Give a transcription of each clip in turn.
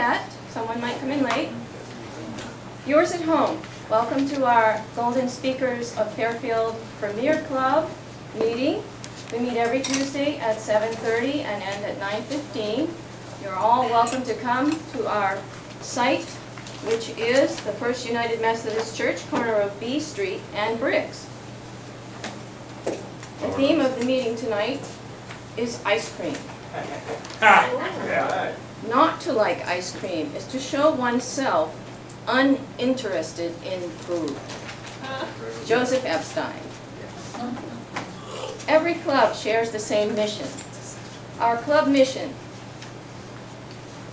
yet. Someone might come in late. Viewers at home, welcome to our Golden Speakers of Fairfield Premier Club meeting. We meet every Tuesday at 7:30 and end at 9:15. You're all welcome to come to our site, which is the First United Methodist Church, corner of B Street and Briggs. The theme of the meeting tonight is ice cream. Not to like ice cream is to show oneself uninterested in food. Joseph Epstein. Every club shares the same mission. Our club mission.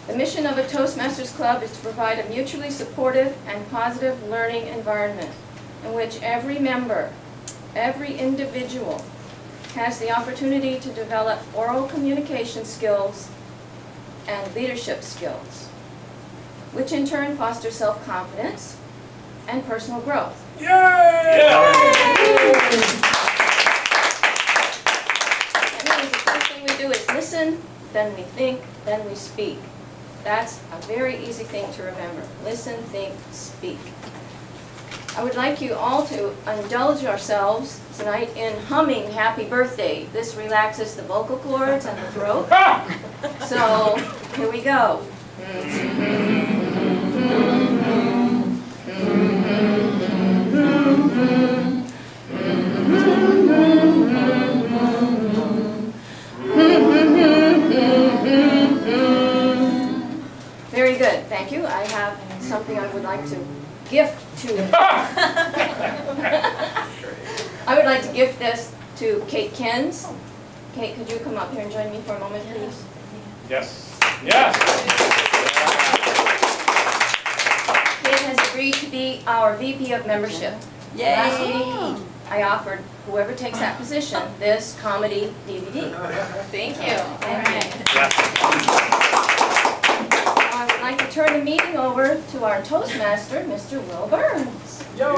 The mission of a Toastmasters club is to provide a mutually supportive and positive learning environment in which every member, every individual, has the opportunity to develop oral communication skills and leadership skills, which in turn foster self-confidence and personal growth. Yay! That means the first thing we do is listen, then we think, then we speak. That's a very easy thing to remember. Listen, think, speak. I would like you all to indulge yourselves tonight in humming Happy Birthday. This relaxes the vocal cords and the throat. So, here we go. Very good, thank you. I have something I would like to gift to I would like to gift this to Kate Kens. Kate, could you come up here and join me for a moment, please? Yes. Yes. Kate has agreed to be our VP of membership. Yay! Last week, I offered whoever takes that position this comedy DVD. Thank you. All right. I would like to turn the meeting over to our Toastmaster, Mr. Will Burns. Yo!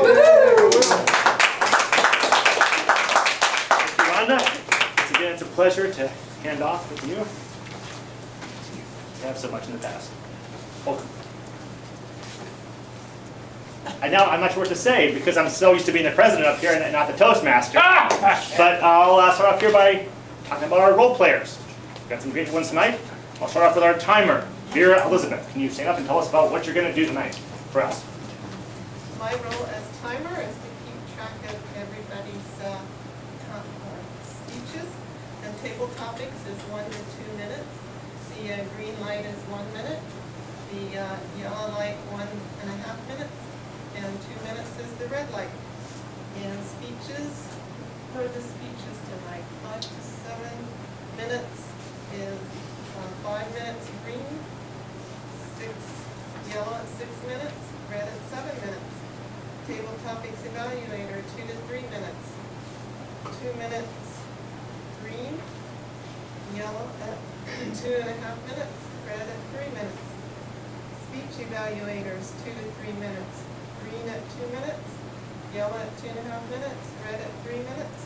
Rhonda, once again, it's a pleasure to hand off with you. You have so much in the past. Welcome. I'm not sure what to say because I'm so used to being the president up here and not the Toastmaster. But I'll start off here by talking about our role players. We've got some great ones tonight. I'll start off with our timer, Vera Elizabeth. Can you stand up and tell us about what you're going to do tonight for us? My role as timer is to keep track of everybody's speeches, and table topics is 1 to 2 minutes. The green light is 1 minute. The yellow light 1.5 minutes. And 2 minutes is the red light. And speeches, for the speeches tonight, 5 to 7 minutes is 5 minutes green, 6 yellow at 6 minutes, red at 7 minutes. Table topics evaluator, 2 to 3 minutes. 2 minutes green, yellow at 2.5 minutes, red at 3 minutes. Speech evaluators, 2 to 3 minutes. Green at 2 minutes, yellow at 2.5 minutes, red at 3 minutes.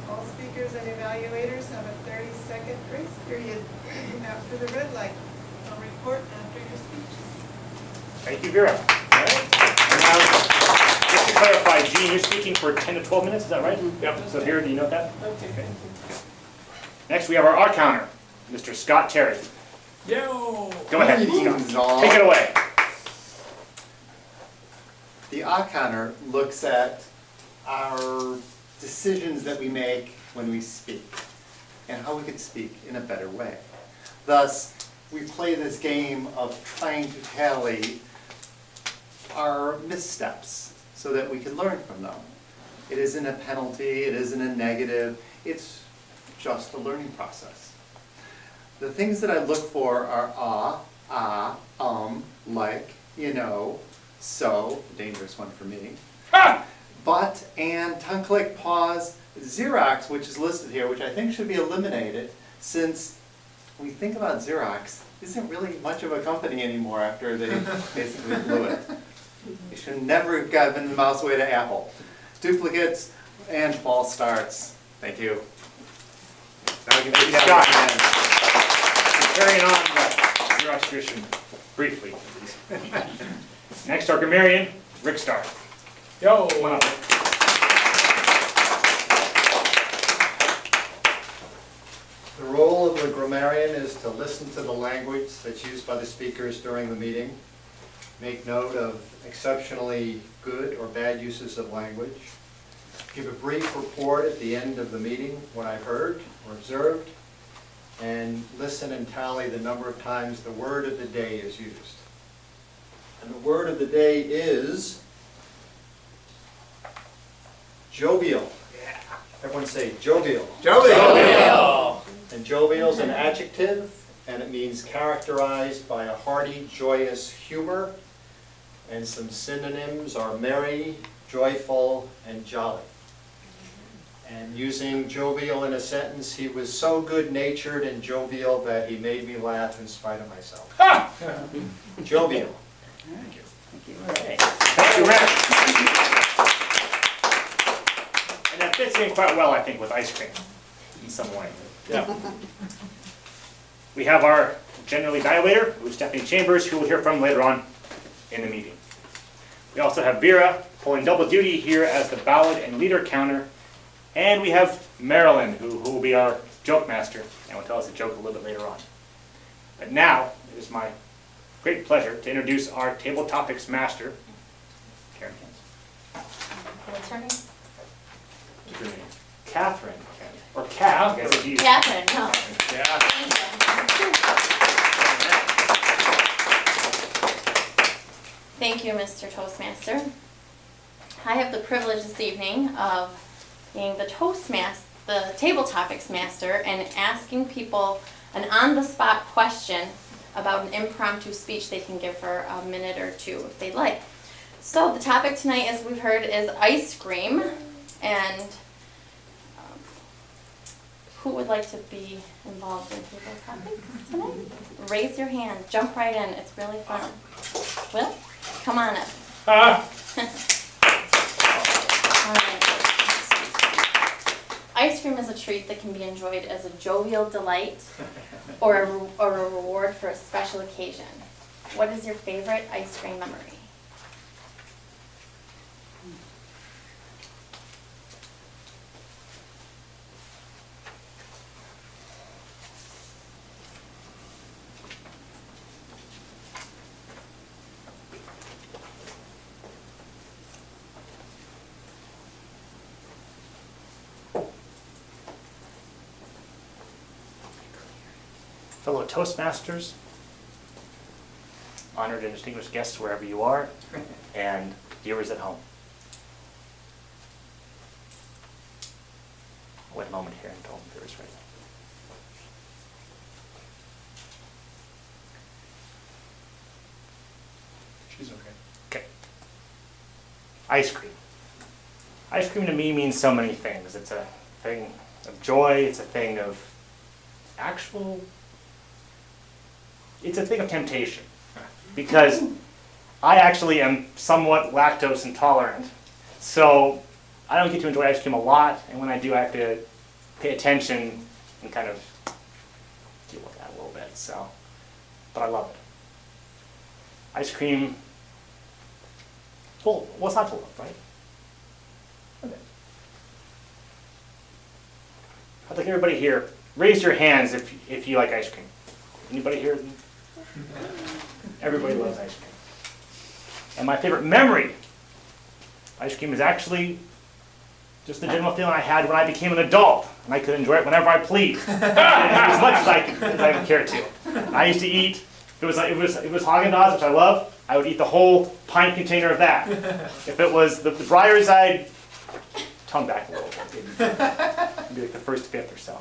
All speakers and evaluators have a 30-second grace period after the red light. I'll report after your speeches. Thank you, Vera. All right. And now, just to clarify, Jean, you're speaking for 10 to 12 minutes, is that right? Yep. So Vera, do you note that? Okay. Next, we have our counter, Mr. Scott Terry. Yo! Go ahead, Greetings, Scott. all. Take it away. The counter looks at our decisions that we make when we speak and how we could speak in a better way. Thus, we play this game of trying to tally our missteps so that we can learn from them. It isn't a penalty, it isn't a negative, it's just a learning process. The things that I look for are like, you know, so, dangerous one for me. But, and, tongue click, pause, Xerox, which is listed here, which I think should be eliminated, since when we think about Xerox, isn't really much of a company anymore after they basically blew it. They should never have given the mouse away to Apple. Duplicates and false starts. Thank you. Now we can Scott. Carrying on the Xerox tradition. briefly at least. Next, our grammarian, Rick Starr. Yo. Come on up. The role of the grammarian is to listen to the language that's used by the speakers during the meeting, make note of exceptionally good or bad uses of language, give a brief report at the end of the meeting, what I've heard or observed, and listen and tally the number of times the word of the day is used. And the word of the day is jovial. Yeah. Everyone say jovial. Jovial. And jovial is an adjective, and it means characterized by a hearty, joyous humor. And some synonyms are merry, joyful, and jolly. And using jovial in a sentence, he was so good-natured and jovial that he made me laugh in spite of myself. Jovial. Thank you. Thank you. All right. Thank you, Rick. And that fits in quite well, I think, with ice cream in some way. Yeah. We have our generally dilator, who is Stephanie Chambers, who we'll hear from later on in the meeting. We also have Vera pulling double duty here as the ballad and leader counter. And we have Marilyn, who will be our joke master and will tell us a joke a little bit later on. But now, it is my great pleasure to introduce our table topics master, Karen. What's her name? What's your name? Catherine. Or Kat, I guess if you. Catherine, no. Yeah. Thank you, Mr. Toastmaster. I have the privilege this evening of being the the table topics master and asking people an on-the-spot question about an impromptu speech they can give for a minute or two if they'd like. So the topic tonight, as we've heard, is ice cream. And who would like to be involved in table topics tonight? Raise your hand. Jump right in. It's really fun. Will, come on up. All right. Ice cream is a treat that can be enjoyed as a jovial delight or a reward for a special occasion. What is your favorite ice cream memory? Fellow Toastmasters, honored and distinguished guests wherever you are, and viewers at home. I'll wait a moment here until the viewers are ready. She's okay. Okay. Ice cream. Ice cream to me means so many things. It's a thing of joy, it's a thing of it's a thing of temptation, because I actually am somewhat lactose intolerant, so I don't get to enjoy ice cream a lot, and when I do, I have to pay attention and kind of deal with that a little bit. So, but I love it. Ice cream, what's not to love, right? Okay. I'd like everybody here, raise your hands if you like ice cream. Anybody here? Everybody loves ice cream. And my favorite memory, ice cream, is actually just the general feeling I had when I became an adult, and I could enjoy it whenever I pleased, as much as I would care to. I used to eat. If it was Haagen-Dazs, which I love, I would eat the whole pint container of that. If it was the Breyers, I'd tongue back a little bit, maybe like the first fifth or so.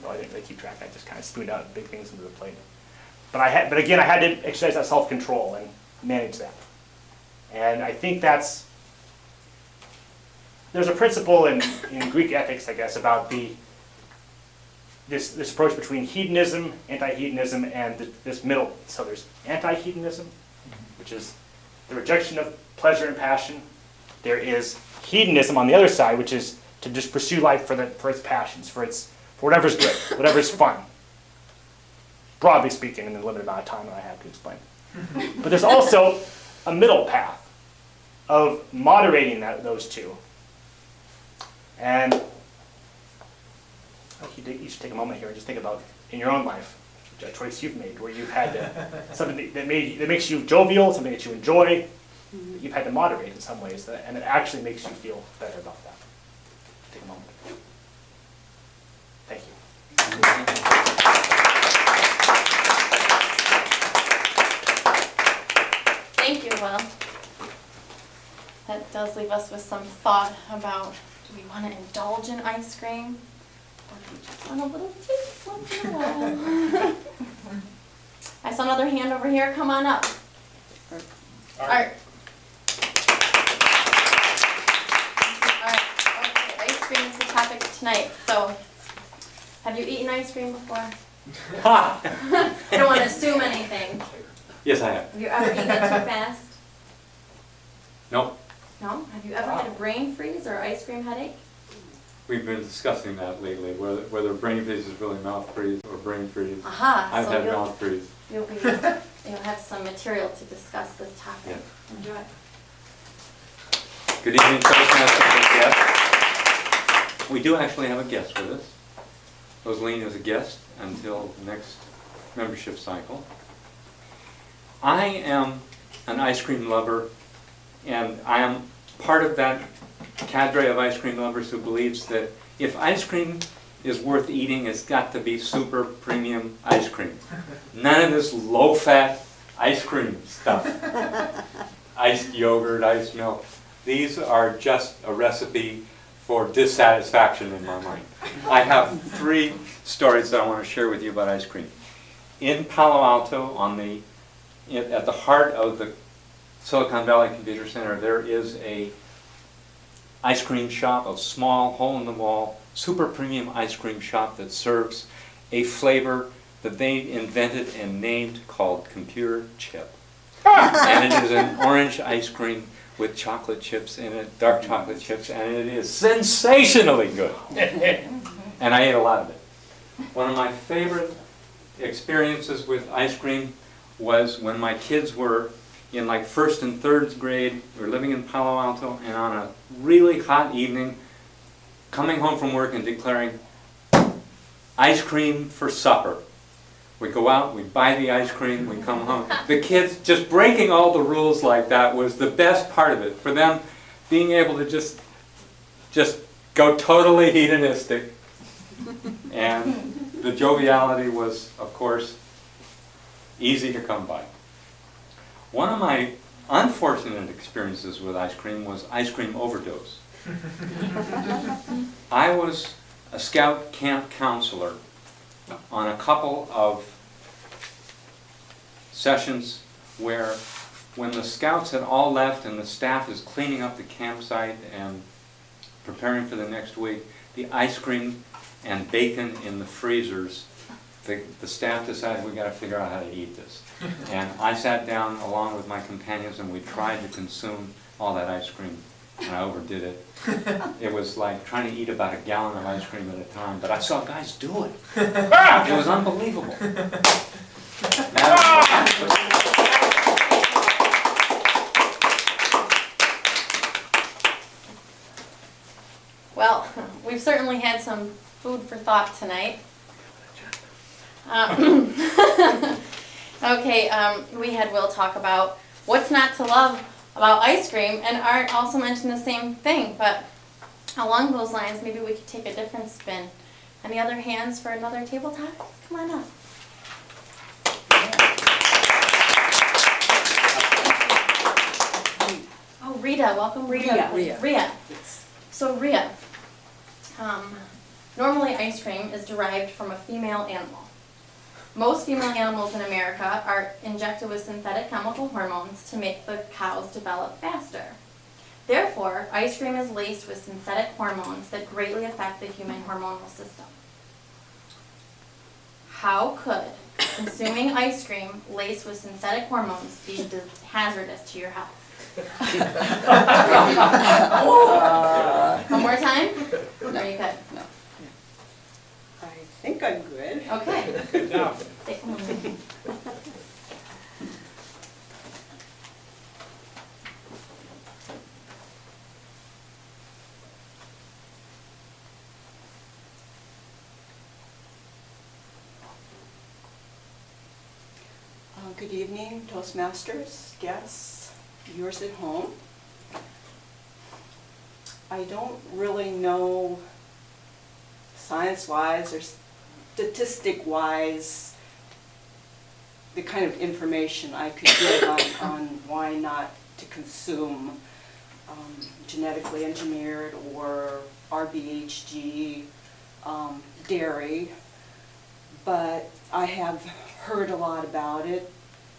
Well, I didn't really keep track. I just kind of spooned out big things into the plate. But again, I had to exercise that self-control and manage that. And I think there's a principle in Greek ethics, I guess, about this approach between hedonism, anti-hedonism, and this middle. So there's anti-hedonism, which is the rejection of pleasure and passion. There is hedonism on the other side, which is to just pursue life for its passions, for whatever's good, whatever's fun. Broadly speaking, in the limited amount of time that I have to explain. But there's also a middle path of moderating those two. And you should take a moment here and just think about in your own life a choice you've made where you've had something that makes you jovial, something that you enjoy, that you've had to moderate in some ways, and it actually makes you feel better about that. Take a moment. Thank you. Thank you, Will. That does leave us with some thought about, do we want to indulge in ice cream? Or do we just want a little taste once in a while? I saw another hand over here. Come on up. Art. Alright, okay, ice cream is the topic tonight. So, have you eaten ice cream before? Ha! I don't want to assume anything. Yes, I have. Have you ever eaten it too fast? Nope. No? Have you ever had a brain freeze or ice cream headache? We've been discussing that lately, whether brain freeze is really mouth freeze or brain freeze. Aha, I've so had mouth freeze. you'll have some material to discuss this topic. Yeah. Enjoy. Good evening, Toastmasters guests. We do actually have a guest with us. Rosaline is a guest until the next membership cycle. I am an ice cream lover, and I am part of that cadre of ice cream lovers who believes that if ice cream is worth eating, it's got to be super premium ice cream. None of this low-fat ice cream stuff. Iced yogurt, iced milk. These are just a recipe for dissatisfaction in my mind. I have 3 stories that I want to share with you about ice cream. In Palo Alto, at the heart of the Silicon Valley Computer Center, there is a ice cream shop, a small hole-in-the-wall, super premium ice cream shop that serves a flavor that they invented and named called computer chip. And it is an orange ice cream with chocolate chips in it, dark chocolate chips, and it is sensationally good. And I ate a lot of it. One of my favorite experiences with ice cream was when my kids were in like 1st and 3rd grade. We were living in Palo Alto, and on a really hot evening, coming home from work and declaring, ice cream for supper. We go out, we buy the ice cream, we come home. The kids just breaking all the rules like that was the best part of it. For them, being able to just go totally hedonistic. And the joviality was, of course, easy to come by. One of my unfortunate experiences with ice cream was ice cream overdose. I was a scout camp counselor on a couple of sessions where when the scouts had all left and the staff is cleaning up the campsite and preparing for the next week, the ice cream and bacon in the freezers, the staff decided we got to figure out how to eat this. And I sat down along with my companions and we tried to consume all that ice cream, and I overdid it. It was like trying to eat about a gallon of ice cream at a time, but I saw guys do it. It was unbelievable. Well, we've certainly had some food for thought tonight. Okay, we had Will talk about what's not to love about ice cream, and Art also mentioned the same thing, but along those lines, maybe we could take a different spin. Any other hands for another table topic? Come on up. Oh, Rita, welcome Rita. Rita. So Rita, normally ice cream is derived from a female animal. Most female animals in America are injected with synthetic chemical hormones to make the cows develop faster. Therefore, ice cream is laced with synthetic hormones that greatly affect the human hormonal system. How could consuming ice cream laced with synthetic hormones be hazardous to your health? One more time? Are you good? No. I think I'm good. Okay. Good job. Good evening, Toastmasters, guests, viewers at home. I don't really know science-wise or statistic-wise the kind of information I could give on why not to consume genetically engineered or RBHG dairy, but I have heard a lot about it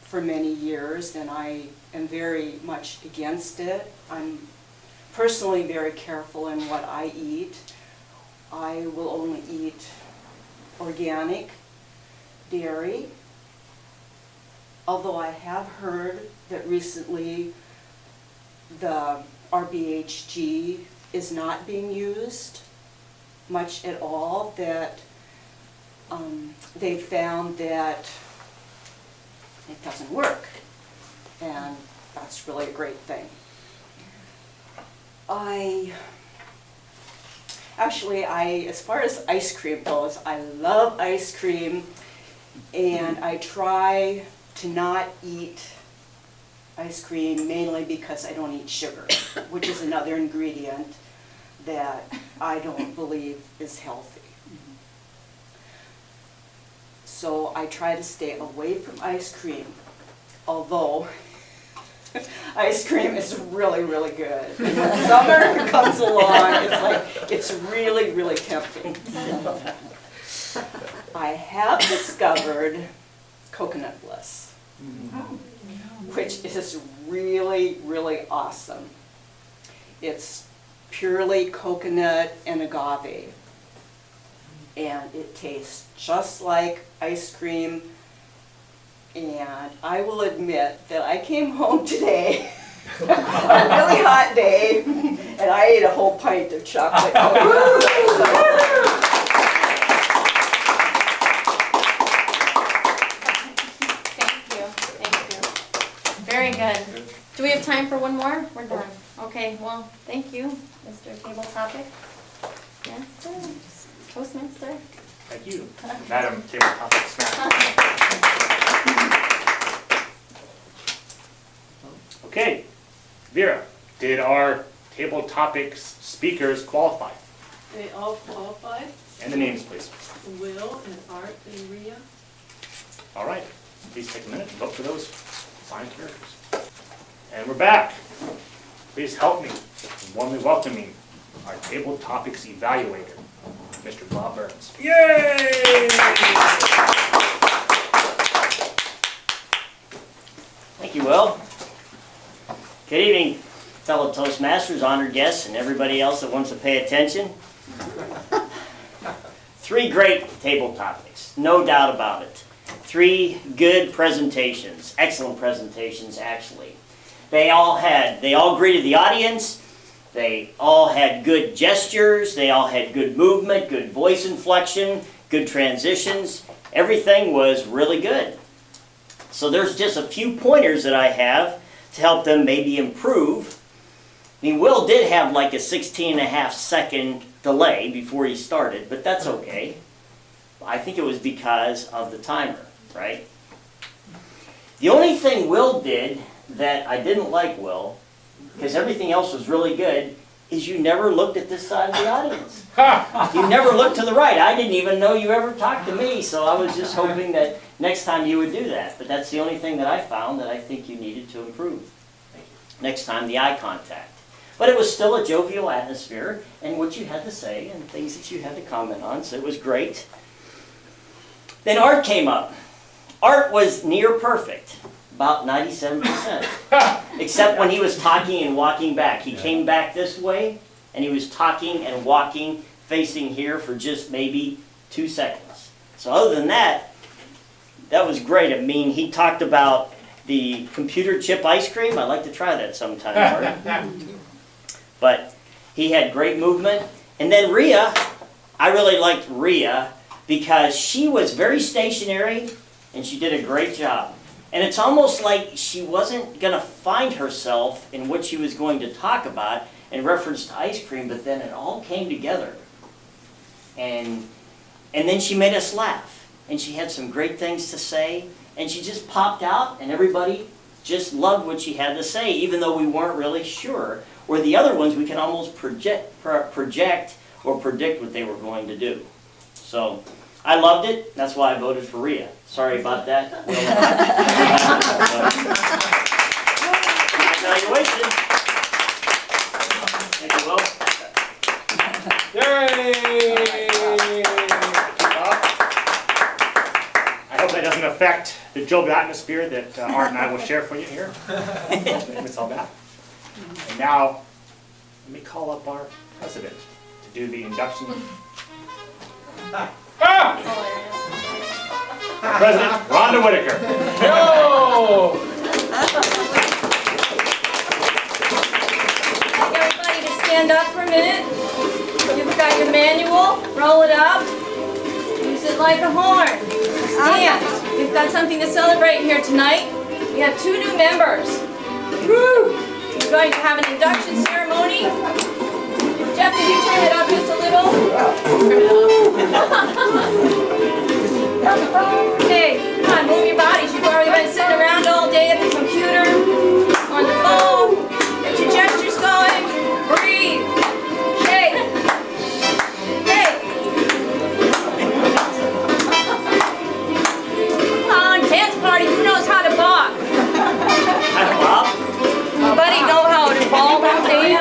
for many years, and I am very much against it. I'm personally very careful in what I eat. I will only eat organic dairy, although I have heard that recently the RBHG is not being used much at all, that they found that it doesn't work, and that's really a great thing. As far as ice cream goes, I love ice cream, and I try to not eat ice cream mainly because I don't eat sugar, which is another ingredient that I don't believe is healthy. So I try to stay away from ice cream, although ice cream is really, really good. And when summer comes along, it's really, really tempting. I have discovered coconut bliss, which is really, really awesome. It's purely coconut and agave, and it tastes just like ice cream. And I will admit that I came home today, a really hot day, and I ate a whole pint of chocolate coconut. Thank you. Very good. Do we have time for one more? We're done. Okay, well, thank you, Mr. Table Topic Master, Toastmaster. Thank you, Madam Table Topics Master. Okay, Vera, did our table topics speakers qualify? They all qualified. And the names, please. Will and Art and Rhea. All right, please take a minute and vote for those fine characters. And we're back. Please help me in warmly welcoming our table topics evaluator, Mr. Bob Burns. Yay! Thank you, Will. Good evening, fellow Toastmasters, honored guests, and everybody else that wants to pay attention. 3 great table topics, no doubt about it. 3 good presentations, excellent presentations, actually. They all greeted the audience. They all had good gestures. They all had good movement, good voice inflection, good transitions. Everything was really good. So there's just a few pointers that I have to help them maybe improve. I mean, Will did have like a 16.5-second delay before he started, but that's okay. I think it was because of the timer, right? The only thing Will did that I didn't like, Will, because everything else was really good, is you never looked at this side of the audience. You never looked to the right. I didn't even know you ever talked to me, so I was just hoping that next time you would do that. But that's the only thing that I found that I think you needed to improve. Next time, the eye contact. But it was still a jovial atmosphere, and what you had to say, and things that you had to comment on, so it was great. Then Art came up. Art was near perfect, about 97%, except when he was talking and walking back. He came back this way, and he was talking and walking, facing here for just maybe 2 seconds. So other than that, that was great. I mean, he talked about the computer chip ice cream. I'd like to try that sometime, Art. But he had great movement. And then Rhea, I really liked Rhea because she was very stationary and she did a great job. And it's almost like she wasn't going to find herself in what she was going to talk about in reference to ice cream, but then it all came together. And then she made us laugh. And she had some great things to say. and she just popped out, and everybody just loved what she had to say, even though we weren't really sure. Where the other ones, we can almost project or predict what they were going to do. So, I loved it. That's why I voted for Rhea. Sorry about that. Evaluation. Thank you, Will. Yay! I hope that doesn't affect the jovial atmosphere that Art and I will share for you here. It's all that. And now, let me call up our president to do the induction. Ah! Our president, Rhonda Whitaker. Yo! I'd like everybody to stand up for a minute. You've got your manual, roll it up, use it like a horn. Stand. We've got something to celebrate here tonight. We have 2 new members. Woo! We're going to have an induction ceremony. Jeff, did you turn it up just a little? Okay, come on, move your bodies. You've already been sitting around all day at the computer, on the phone. Get your gestures going. Breathe. Shake. Shake. Come on, dance party. Who knows how to balk? Anybody know how to balk on stage?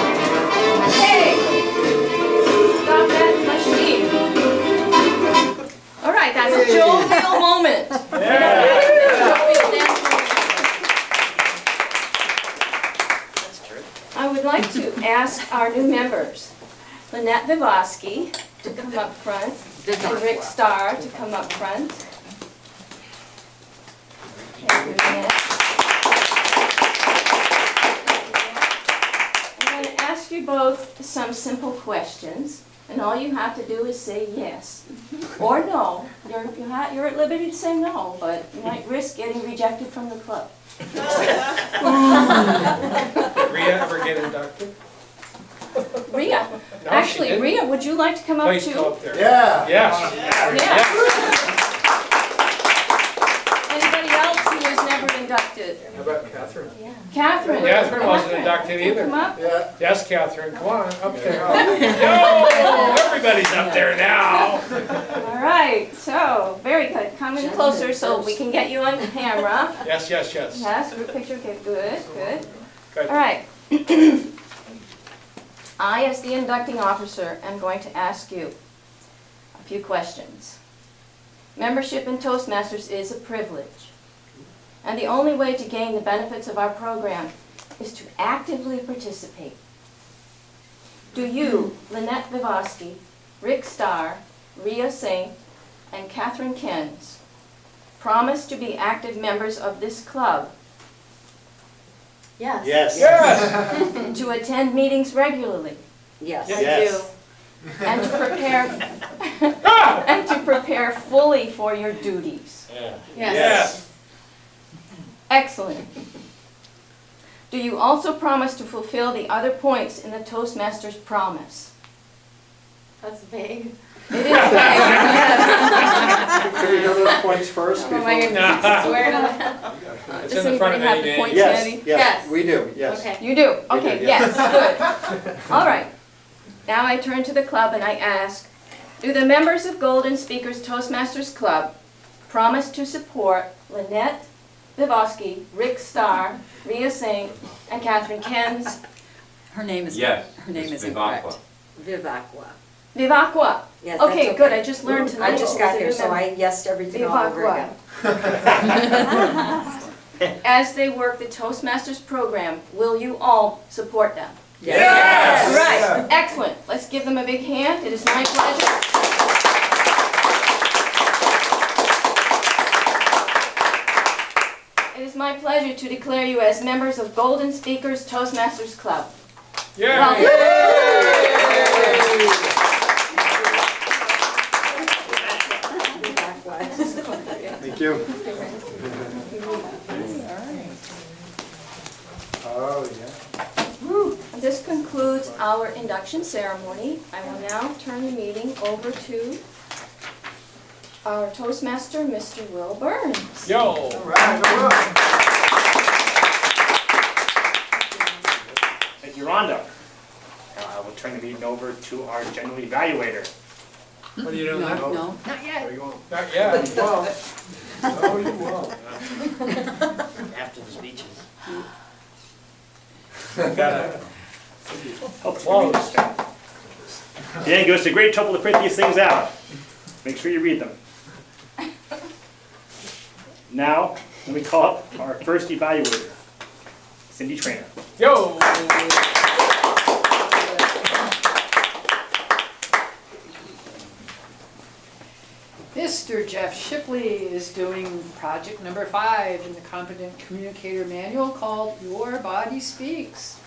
Hey! Stop that machine. All right, that's a jovial moment. Jovial dance moment. I would like to ask our new members, Lynette Vivosky to come up front, and Rick Starr to come up front. Thank you, Lynette. I'm going to ask you both some simple questions, and all you have to do is say yes or no. You're at liberty to say no, but you might risk getting rejected from the club. Did Rhea ever get inducted? Rhea, No, she actually, didn't. Rhea, would you like to come up Please too? go up there. Yeah. Yes. Yeah. Anybody else who was never inducted? How about Catherine? Catherine. Catherine wasn't inducted either. Come up. Yeah. Yes, Catherine, come on, up there. Yo! Everybody's up there now. All right, so, very good. Come in closer so we can get you on camera. Yes, yes, yes. Yes, group picture, okay, good, good. Good. All right. I, as the inducting officer, am going to ask you a few questions. Membership in Toastmasters is a privilege, and the only way to gain the benefits of our program is to actively participate. Do you, Lynette Vivosky, Rick Starr, Rhea Singh, and Catherine Kens, promise to be active members of this club, Yes. Yes. Yes! to attend meetings regularly, Yes. Yes. and to prepare fully for your duties? Yes. Excellent. Do you also promise to fulfill the other points in the Toastmasters promise? That's vague. It is vague. Can we go to those points first? Oh my goodness, swear to that. It's Does in the front anybody of have any the name. points Yes, handy? yes, Yes. we do, yes. Okay. You do? We Okay, do, yes, yes. good. All right. Now I turn to the club and I ask, do the members of Golden Speakers Toastmasters Club promise to support Lynette Vivosky, Rick Starr, Rhea Singh, and Catherine Kens? Her name is, Yes. her name It's is Vivacqua. incorrect. Vivacqua. Vivacqua. Yes, Okay, that's good. I just learned tonight. I just got here, so I yesed everything all over Vivacqua. again. As they work the Toastmasters program, will you all support them? Yes! Right, excellent. Let's give them a big hand. It is my pleasure. It is my pleasure to declare you as members of Golden Speakers Toastmasters Club. Yay! Thank you. Oh, yeah. This concludes our induction ceremony, I will now turn the meeting over to our Toastmaster, Mr. Will Burns. Yo! All right, go Will. Thank you, Rhonda. We'll turn the meeting over to our general evaluator. What are you doing now? No. Not yet. Well, no, you won't. After the speeches. Gotta Helps you read this thing. Dan goes to great trouble to print these things out. Make sure you read them. Now, let me call up our first evaluator, Cindy Trainer. Yo! Mr. Jeff Shipley is doing project number 5 in the Competent Communicator Manual called Your Body Speaks.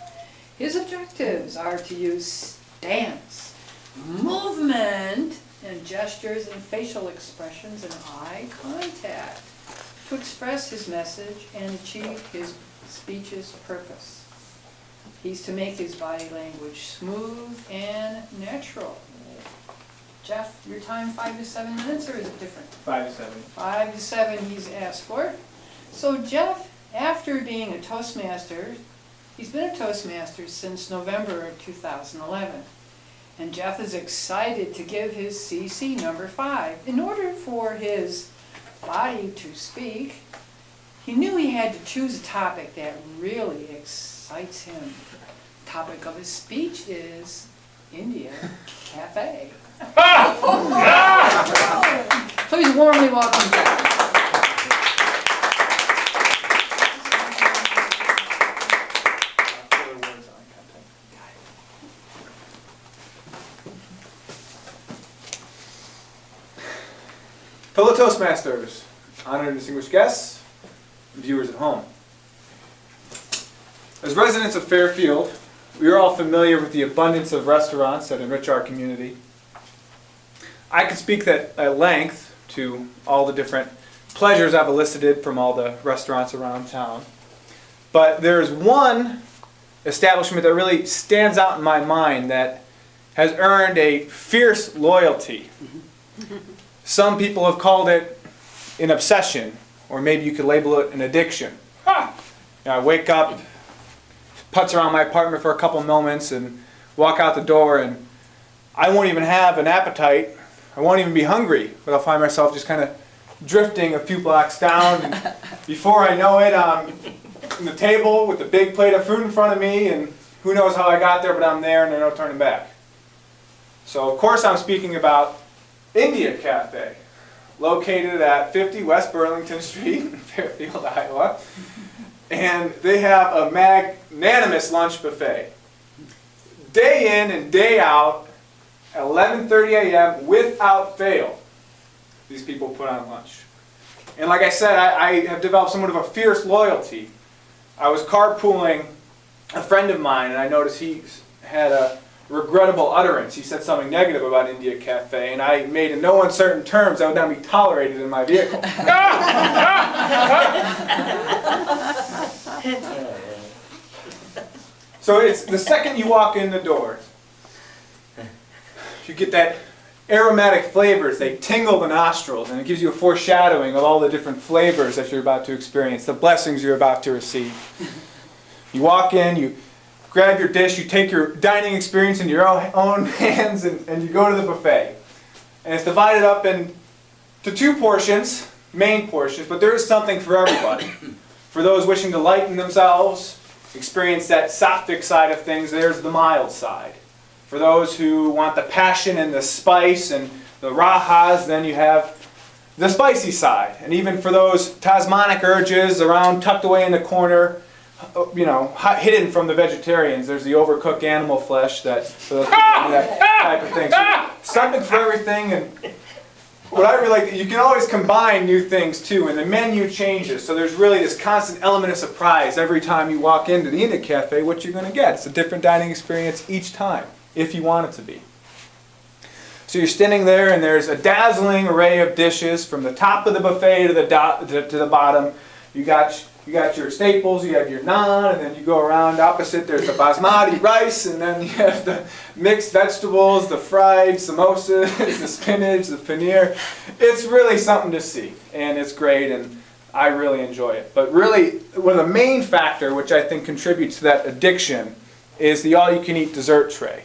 His objectives are to use stance, movement, and gestures and facial expressions and eye contact to express his message and achieve his speech's purpose. He's to make his body language smooth and natural. Jeff, your time 5 to 7 minutes, or is it different? 5 to 7. 5 to 7 he's asked for. So Jeff, after being a Toastmaster, he's been a Toastmaster since November of 2011. And Jeff is excited to give his CC number 5. In order for his body to speak, he knew he had to choose a topic that really excites him. The topic of his speech is India Cafe. Please warmly welcome Jeff. Fellow Toastmasters, honored and distinguished guests, and viewers at home. As residents of Fairfield, we are all familiar with the abundance of restaurants that enrich our community. I could speak at length to all the different pleasures I've elicited from all the restaurants around town. But there's one establishment that really stands out in my mind that has earned a fierce loyalty. Some people have called it an obsession, or maybe you could label it an addiction. I wake up, putz around my apartment for a couple moments, and walk out the door, and I won't even have an appetite. I won't even be hungry, but I'll find myself just kind of drifting a few blocks down. And before I know it, I'm on the table with a big plate of food in front of me, and who knows how I got there, but I'm there, and there's no turning back. So, of course, I'm speaking about India Cafe, located at 50 West Burlington Street in Fairfield, Iowa. And they have a magnanimous lunch buffet. Day in and day out, at 11:30 a.m., without fail, these people put on lunch. And like I said, I have developed somewhat of a fierce loyalty. I was carpooling a friend of mine, and I noticed he had a regrettable utterance. He said something negative about India Cafe, and I made in no uncertain terms that would not be tolerated in my vehicle. So it's the second you walk in the door, you get that aromatic flavors. They tingle the nostrils, and it gives you a foreshadowing of all the different flavors that you're about to experience, the blessings you're about to receive. You walk in, you grab your dish, you take your dining experience in your own hands, and you go to the buffet. And it's divided up into 2 portions, main portions, but there is something for everybody. For those wishing to lighten themselves, experience that sattvic side of things, there's the mild side. For those who want the passion and the spice and the rahas, then you have the spicy side. And even for those tasmanic urges around tucked away in the corner, you know, hidden from the vegetarians, there's the overcooked animal flesh that, for those people who do that type of thing. So, something for everything. And what I really like, you can always combine new things too, and the menu changes. So there's really this constant element of surprise every time you walk into the India Cafe, what you're going to get. It's a different dining experience each time, if you want it to be. So you're standing there, and there's a dazzling array of dishes from the top of the buffet to the bottom. You got You got your staples, you have your naan, and then you go around opposite, there's the basmati rice, and then you have the mixed vegetables, the fried samosas, the spinach, the paneer. It's really something to see, and it's great, and I really enjoy it. But really, one of the main factor, which I think contributes to that addiction, is the all-you-can-eat dessert tray.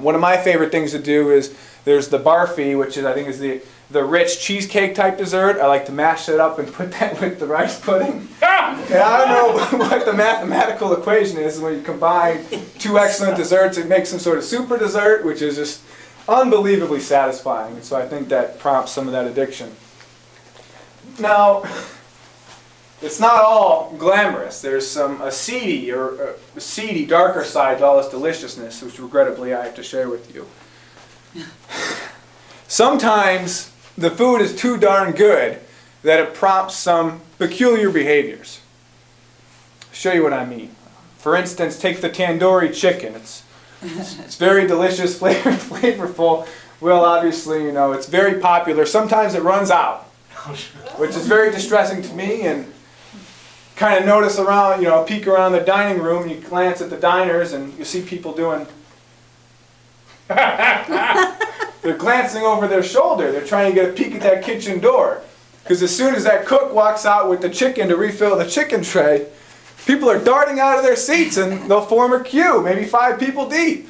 One of my favorite things to do is, there's the barfi, which is, I think is the rich cheesecake type dessert. I like to mash it up and put that with the rice pudding. And I don't know what the mathematical equation is when you combine two excellent desserts, it makes some sort of super dessert, which is just unbelievably satisfying. And so I think that prompts some of that addiction. Now, it's not all glamorous. There's a seedy, darker side to all this deliciousness, which regrettably I have to share with you. Sometimes the food is too darn good that it prompts some peculiar behaviors. I'll show you what I mean. For instance, take the tandoori chicken. It's very delicious, flavorful. Well, obviously, you know, it's very popular. Sometimes it runs out, which is very distressing to me. And kind of notice around, you know, peek around the dining room, and you glance at the diners, and you see people doing. They're glancing over their shoulder. They're trying to get a peek at that kitchen door. Because as soon as that cook walks out with the chicken to refill the chicken tray, people are darting out of their seats and they'll form a queue, maybe 5 people deep.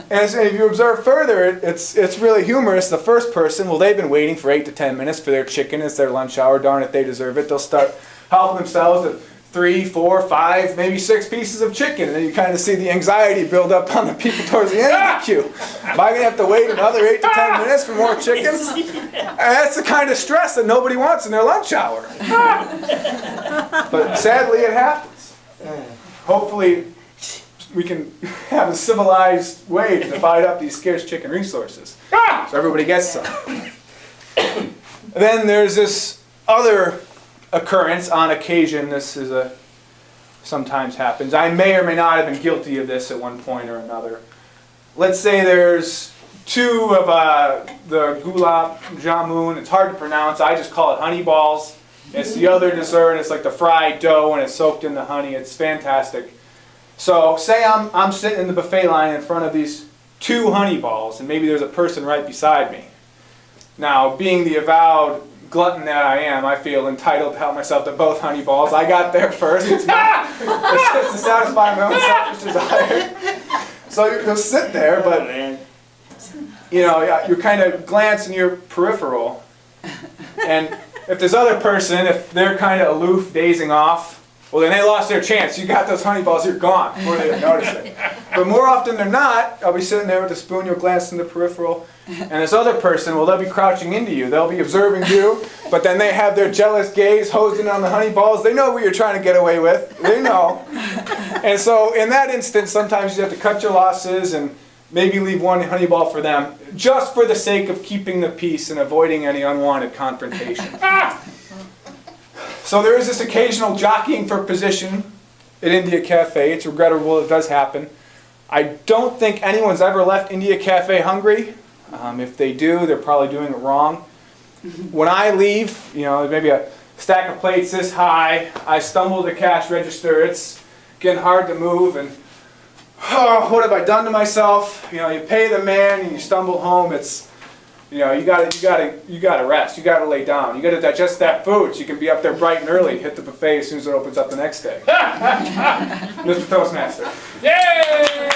And so if you observe further, it's really humorous. The first person, well, they've been waiting for 8 to 10 minutes for their chicken. It's their lunch hour. Darn it, they deserve it. They'll start helping themselves to 3, 4, 5, maybe 6 pieces of chicken. And then you kind of see the anxiety build up on the people towards the end of the queue. Am I going to have to wait another 8 to 10 minutes for more chicken? And that's the kind of stress that nobody wants in their lunch hour. But sadly, it happens. Hopefully, we can have a civilized way to divide up these scarce chicken resources, so everybody gets some. Then there's this other occurrence on occasion. This is sometimes happens. I may or may not have been guilty of this at one point or another. Let's say there's 2 of the gulab jamun. It's hard to pronounce. I just call it honey balls. It's the other dessert. It's like the fried dough and it's soaked in the honey. It's fantastic. So say I'm sitting in the buffet line in front of these 2 honey balls, and maybe there's a person right beside me. Now, being the avowed glutton that I am, I feel entitled to help myself to both honey balls. I got there first. It's just to satisfy my own selfish desire. So you'll sit there, but you know, you're kind of glancing your peripheral, and if this other person, if they're kind of aloof, dazing off, well, then they lost their chance. You got those honey balls, you're gone before they even notice it. But more often than not, I'll be sitting there with a spoon, you'll glance in the peripheral, and this other person, well, they'll be crouching into you. They'll be observing you, but then they have their jealous gaze hosing on the honey balls. They know what you're trying to get away with. They know. And so in that instance, sometimes you have to cut your losses and maybe leave 1 honey ball for them, just for the sake of keeping the peace and avoiding any unwanted confrontation. So there is this occasional jockeying for position at India Cafe. It's regrettable, it does happen. I don't think anyone's ever left India Cafe hungry. If they do, they're probably doing it wrong. When I leave, you know, maybe a stack of plates this high, I stumble to the cash register, it's getting hard to move, and oh, what have I done to myself? You know, you pay the man and you stumble home. It's, you know, you gotta rest. You gotta lay down. You gotta digest that food so you can be up there bright and early, hit the buffet as soon as it opens up the next day. Mr. Toastmaster. Yay!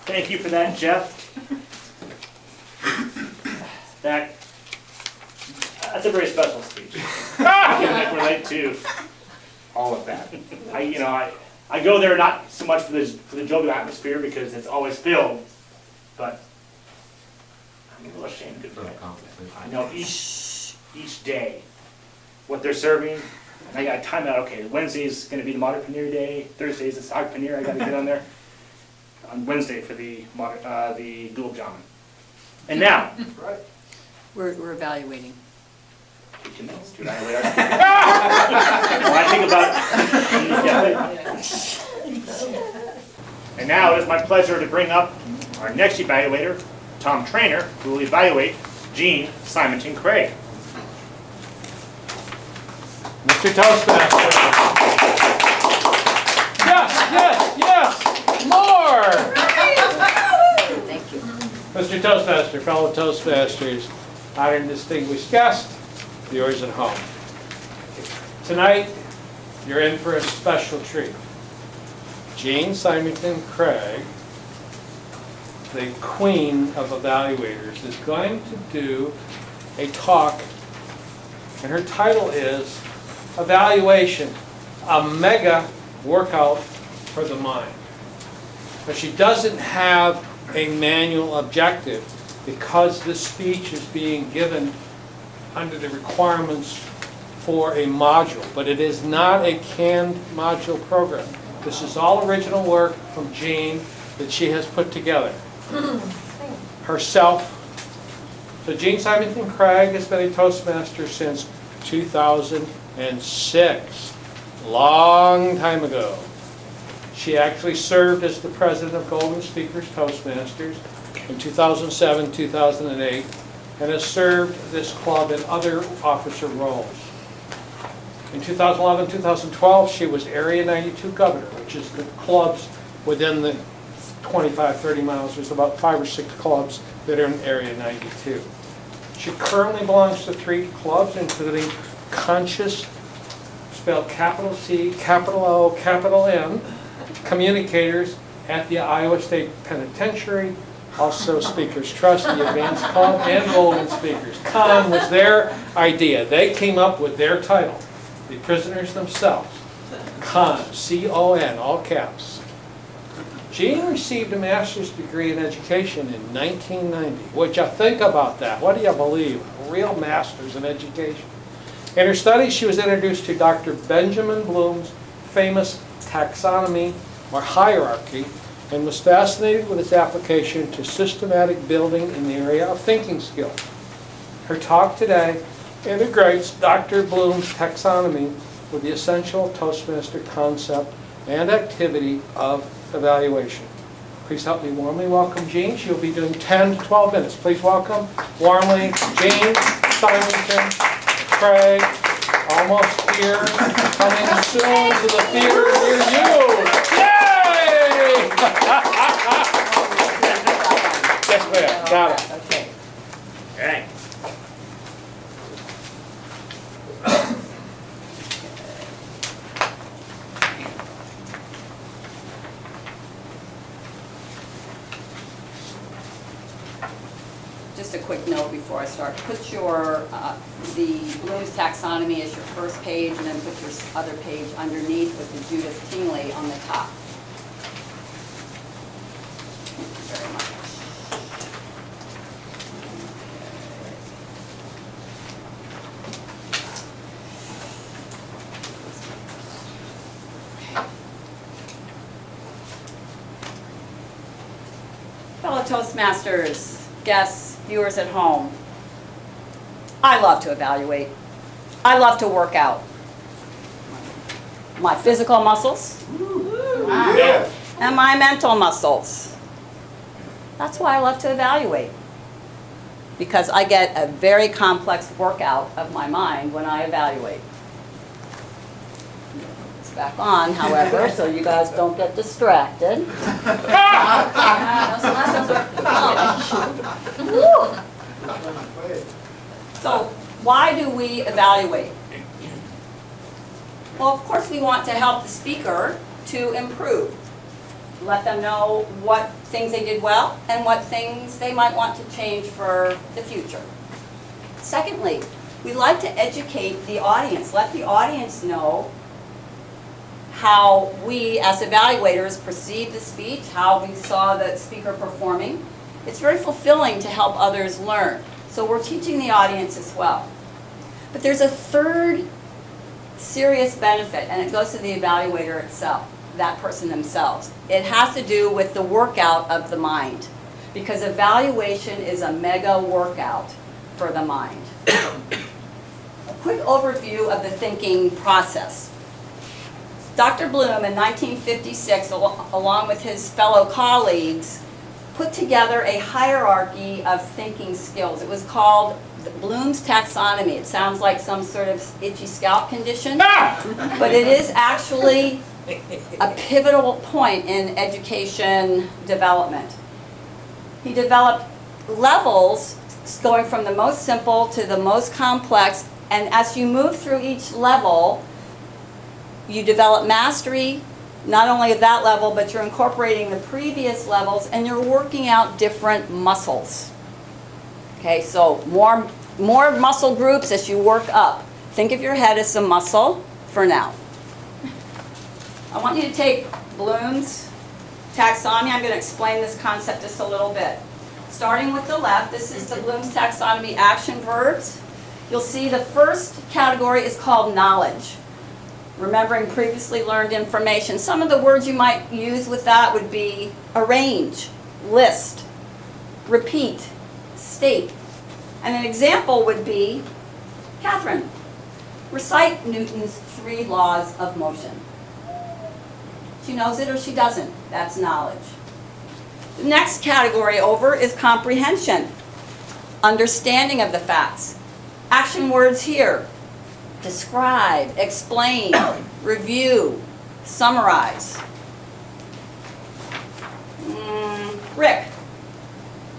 Thank you for that, Jeff. That's a very special speech. I can relate to all of that. I go there not so much for the jovial atmosphere because it's always filled, but I'm a little ashamed of it. I know each day what they're serving, and I got to time out. Okay, Wednesday's going to be the Modern Paneer day. Thursday's the Sag Paneer. I got to get on there on Wednesday for the gulab jamun. And now, We're evaluating. 18 minutes to evaluate our when I think about and now it is my pleasure to bring up our next evaluator, Tom Trainer, who will evaluate Jean Simonton Craig. Mr. Toastmaster. Yes, more! Thank you. Mr. Toastmaster, fellow Toastmasters, honored and distinguished guest, viewers at home. Tonight, you're in for a special treat. Jean Simonton Craig, the queen of evaluators, is going to do a talk, and her title is Evaluation, a Mega Workout for the Mind. But she doesn't have a manual objective because this speech is being given under the requirements for a module, but it is not a canned module program. This is all original work from Jean that she has put together herself. So Jean Simonton Craig has been a Toastmaster since 2006, long time ago. She actually served as the president of Golden Speakers Toastmasters in 2007, 2008, and has served this club in other officer roles. In 2011, 2012, she was Area 92 Governor, which is the clubs within the 25, 30 miles. There's about 5 or 6 clubs that are in Area 92. She currently belongs to 3 clubs, including Conscious, spelled capital C, capital O, capital M, Communicators at the Iowa State Penitentiary, also Speakers Trust, the Advanced Club, and Golden Speakers. Con was their idea. They came up with their title, the prisoners themselves. Con, C-O-N, all caps. Jean received a master's degree in education in 1990. What you think about that? What do you believe? A real master's in education. In her studies, she was introduced to Dr. Benjamin Bloom's famous taxonomy or hierarchy and was fascinated with its application to systematic building in the area of thinking skills. Her talk today integrates Dr. Bloom's taxonomy with the essential Toastmaster concept and activity of evaluation. Please help me warmly welcome Jean. She'll be doing 10 to 12 minutes. Please welcome warmly Jean Simonton Craig, almost here, coming soon to the theater near you. Yay! Yes, ma'am. Got it. Okay. All right. Just a quick note before I start. Put your, the Bloom's taxonomy as your first page, and then put your other page underneath with the Judith Tingley on the top. Thank you very much. Fellow Toastmasters, guests, viewers at home, I love to evaluate. I love to work out my physical muscles and my mental muscles. That's why I love to evaluate, because I get a very complex workout of my mind when I evaluate. It's back on, however, so you guys don't get distracted. So why do we evaluate? Well, of course we want to help the speaker to improve. Let them know what things they did well and what things they might want to change for the future. Secondly, we like to educate the audience. Let the audience know how we as evaluators perceive the speech, how we saw the speaker performing. It's very fulfilling to help others learn. So we're teaching the audience as well. But there's a third serious benefit, and it goes to the evaluator itself, that person themselves. It has to do with the workout of the mind, because evaluation is a mega workout for the mind. A quick overview of the thinking process. Dr. Bloom in 1956, along with his fellow colleagues, put together a hierarchy of thinking skills. It was called Bloom's taxonomy. It sounds like some sort of itchy scalp condition, but it is actually a pivotal point in education development. He developed levels going from the most simple to the most complex, and as you move through each level, you develop mastery, not only at that level, but you're incorporating the previous levels, and you're working out different muscles. Okay, so more muscle groups as you work up. Think of your head as a muscle for now. I want you to take Bloom's taxonomy. I'm going to explain this concept just a little bit. Starting with the left, this is the Bloom's taxonomy action verbs. You'll see the first category is called knowledge. Remembering previously learned information. Some of the words you might use with that would be arrange, list, repeat, state. And an example would be, Catherine, recite Newton's 3 laws of motion. She knows it or she doesn't. That's knowledge. The next category over is comprehension, understanding of the facts. Action words here: describe, explain, review, summarize. Rick,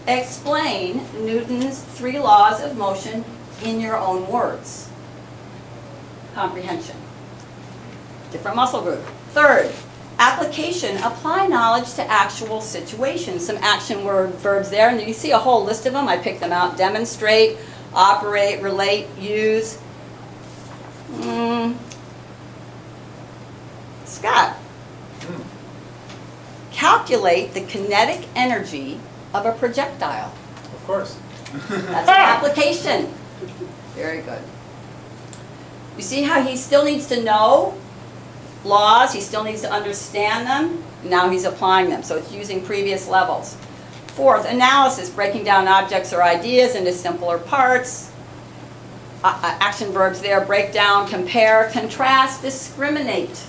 explain Newton's 3 laws of motion in your own words. Comprehension. Different muscle group. Third, application, apply knowledge to actual situations. Some action verbs there, and you see a whole list of them. I picked them out. Demonstrate, operate, relate, use. Scott, calculate the kinetic energy of a projectile. Of course. That's an application. Very good. You see how he still needs to know laws, he still needs to understand them, now he's applying them, so it's using previous levels. Fourth, analysis, breaking down objects or ideas into simpler parts. Action verbs there: break down, compare, contrast, discriminate.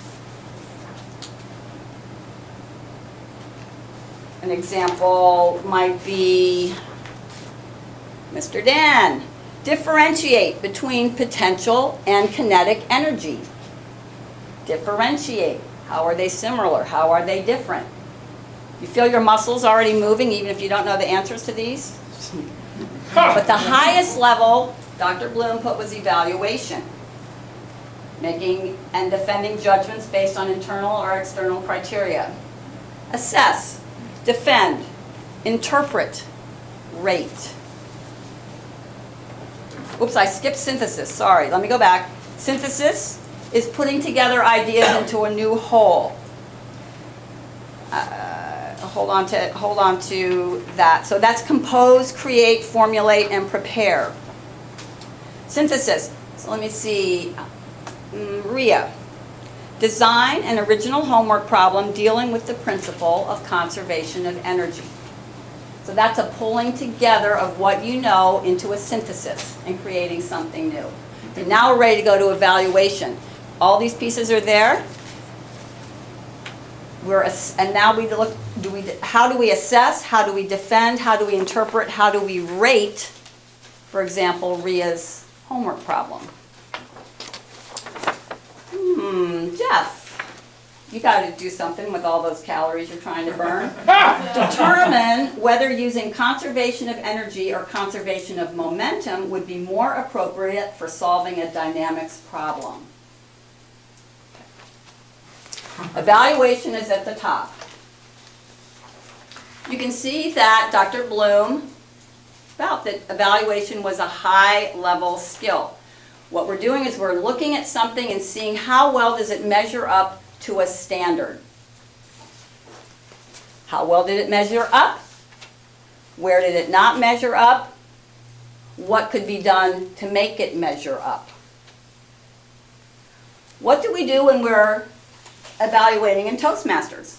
An example might be, Mr. Dan, differentiate between potential and kinetic energy. Differentiate. How are they similar? How are they different? You feel your muscles already moving even if you don't know the answers to these? But the highest level Dr. Bloom put was evaluation. Making and defending judgments based on internal or external criteria. Assess, defend, interpret, rate. Oops, I skipped synthesis. Sorry, let me go back. Synthesis is putting together ideas into a new whole. Hold on to that. So that's compose, create, formulate, and prepare. Synthesis. So let me see. RIA. Design an original homework problem dealing with the principle of conservation of energy. So that's a pulling together of what you know into a synthesis and creating something new. And now we're ready to go to evaluation. All these pieces are there. And now we look, how do we assess, how do we defend, how do we interpret, how do we rate, for example, RIA's homework problem. Jeff, you got to do something with all those calories you're trying to burn. Determine whether using conservation of energy or conservation of momentum would be more appropriate for solving a dynamics problem. Evaluation is at the top. You can see that Dr. Bloom felt that evaluation was a high-level skill. What we're doing is we're looking at something and seeing how well does it measure up to a standard. How well did it measure up? Where did it not measure up? What could be done to make it measure up? What do we do when we're evaluating in Toastmasters?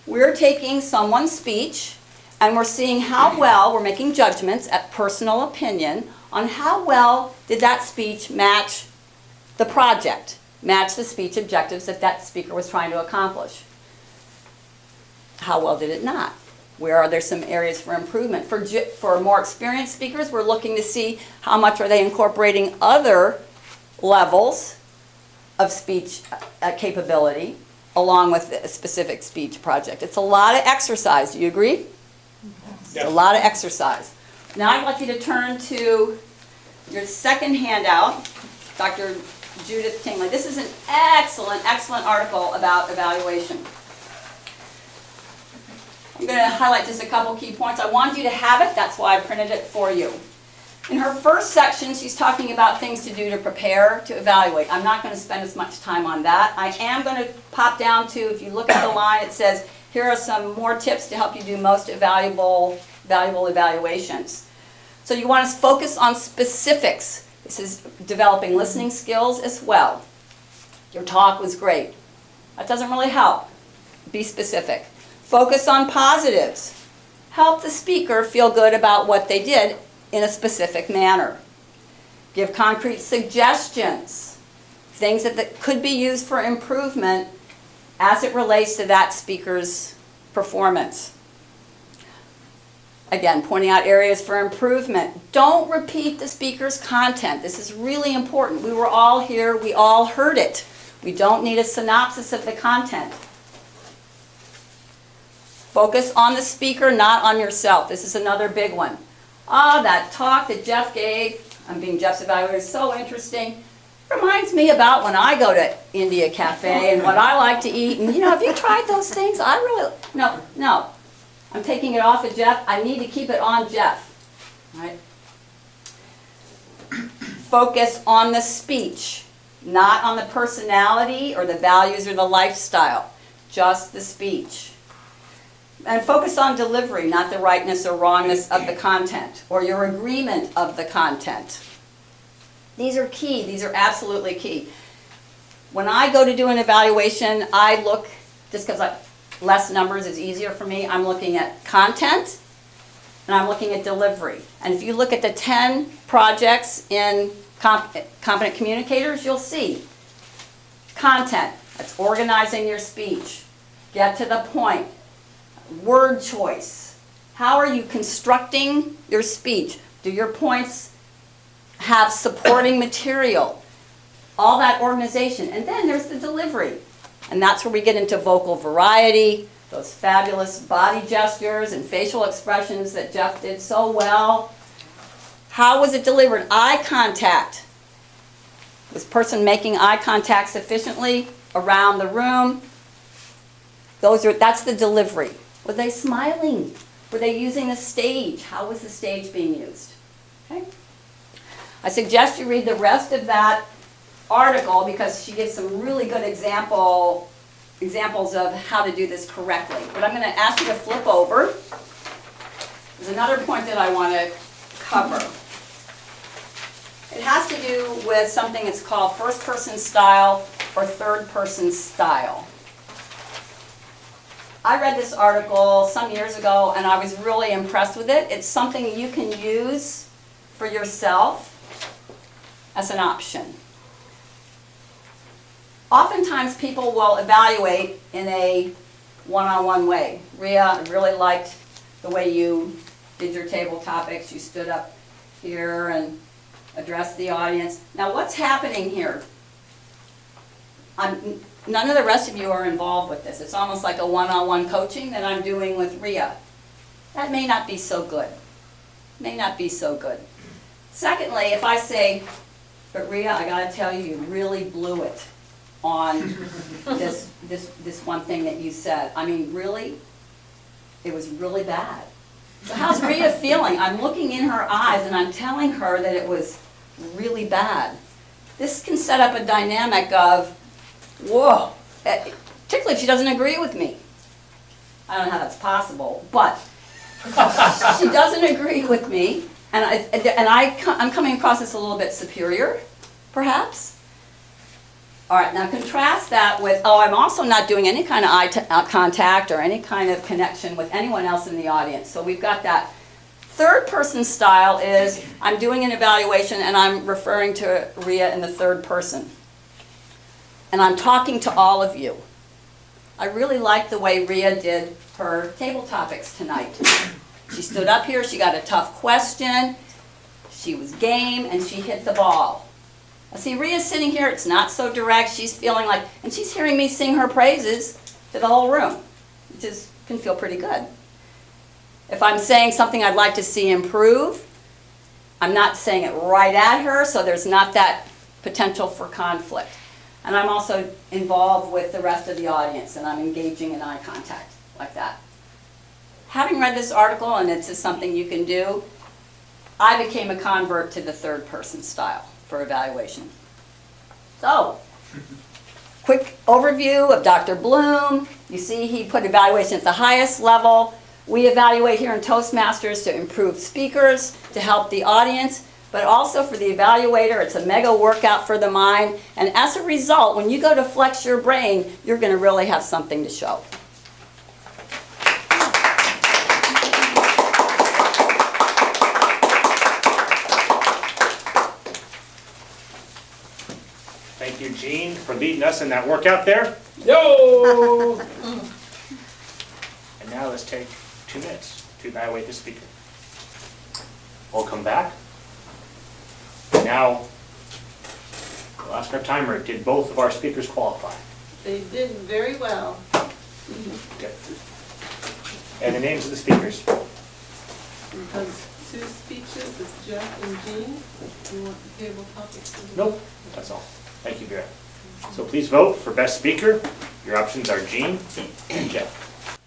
We're taking someone's speech and we're seeing how well, we're making judgments at personal opinion on how well did that speech match the project, match the speech objectives that that speaker was trying to accomplish. How well did it not? Where are there some areas for improvement? For more experienced speakers, we're looking to see how much are they incorporating other levels of speech capability along with a specific speech project. It's a lot of exercise. Do you agree? It's a lot of exercise. Now I'd like you to turn to your second handout, Dr. Judith Tingley. This is an excellent, excellent article about evaluation. I'm going to highlight just a couple key points. I want you to have it. That's why I printed it for you. In her first section, she's talking about things to do to prepare to evaluate. I'm not going to spend as much time on that. I am going to pop down to, if you look at the line, it says, here are some more tips to help you do most valuable evaluations. So you want to focus on specifics. This is developing listening skills as well. Your talk was great. That doesn't really help. Be specific. Focus on positives. Help the speaker feel good about what they did in a specific manner. Give concrete suggestions, things that could be used for improvement as it relates to that speaker's performance. Again, pointing out areas for improvement. Don't repeat the speaker's content. This is really important. We were all here. We all heard it. We don't need a synopsis of the content. Focus on the speaker, not on yourself. This is another big one. That talk that Jeff gave, I'm being Jeff's evaluator, is so interesting. Reminds me about when I go to India Cafe and what I like to eat. And have you tried those things? No. I'm taking it off of Jeff. I need to keep it on Jeff. Right? Focus on the speech, not on the personality or the values or the lifestyle. Just the speech. And focus on delivery, not the rightness or wrongness of the content or your agreement of the content. These are key. These are absolutely key. When I go to do an evaluation, I look, just because less numbers is easier for me, I'm looking at content and I'm looking at delivery. And if you look at the 10 projects in Competent Communicators, you'll see content. That's organizing your speech. Get to the point. Word choice. How are you constructing your speech? Do your points have supporting material? All that organization. And then there's the delivery. And that's where we get into vocal variety, those fabulous body gestures and facial expressions that Jeff did so well. How was it delivered? Eye contact. Was the person making eye contact sufficiently around the room? That's the delivery. Were they smiling? Were they using the stage? How was the stage being used? Okay. I suggest you read the rest of that article because she gives some really good examples of how to do this correctly. But I'm going to ask you to flip over. There's another point that I want to cover. It has to do with something that's called first-person style or third-person style. I read this article some years ago and I was really impressed with it. It's something you can use for yourself as an option. Oftentimes people will evaluate in a one-on-one way. Rhea, I really liked the way you did your table topics. You stood up here and addressed the audience. Now what's happening here? None of the rest of you are involved with this. It's almost like a one-on-one coaching that I'm doing with Rhea. That may not be so good. May not be so good. Secondly, if I say, but Rhea, I gotta tell you, you really blew it on this one thing that you said. I mean, really? It was really bad. So how's Rhea feeling? I'm looking in her eyes and I'm telling her that it was really bad. This can set up a dynamic of, whoa, particularly if she doesn't agree with me. I don't know how that's possible, but she doesn't agree with me, and I'm coming across as a little bit superior, perhaps. All right, now contrast that with, I'm also not doing any kind of eye contact or any kind of connection with anyone else in the audience. So we've got that. Third person style is, I'm doing an evaluation and I'm referring to Rhea in the third person. And I'm talking to all of you. I really liked the way Rhea did her table topics tonight. She stood up here, she got a tough question, she was game, and she hit the ball. I see Rhea's sitting here, it's not so direct, she's feeling like, and she's hearing me sing her praises to the whole room, which can feel pretty good. If I'm saying something I'd like to see improve, I'm not saying it right at her, so there's not that potential for conflict. And I'm also involved with the rest of the audience, and I'm engaging in eye contact like that. Having read this article, and it's just something you can do, I became a convert to the third person style for evaluation. So, quick overview of Dr. Bloom. You see he put evaluation at the highest level. We evaluate here in Toastmasters to improve speakers, to help the audience, but also for the evaluator, it's a mega workout for the mind. And as a result, when you go to flex your brain, you're going to really have something to show. Thank you, Jean, for leading us in that workout there. Yo! And now let's take 2 minutes to evaluate the speaker. We'll come back. Now, we'll ask our timer, did both of our speakers qualify? They did very well. Good. And the names of the speakers? We have 2 speeches, it's Jeff and Jean. You want the table topics? Nope, that's all. Thank you, Vera. So please vote for best speaker. Your options are Jean and Jeff.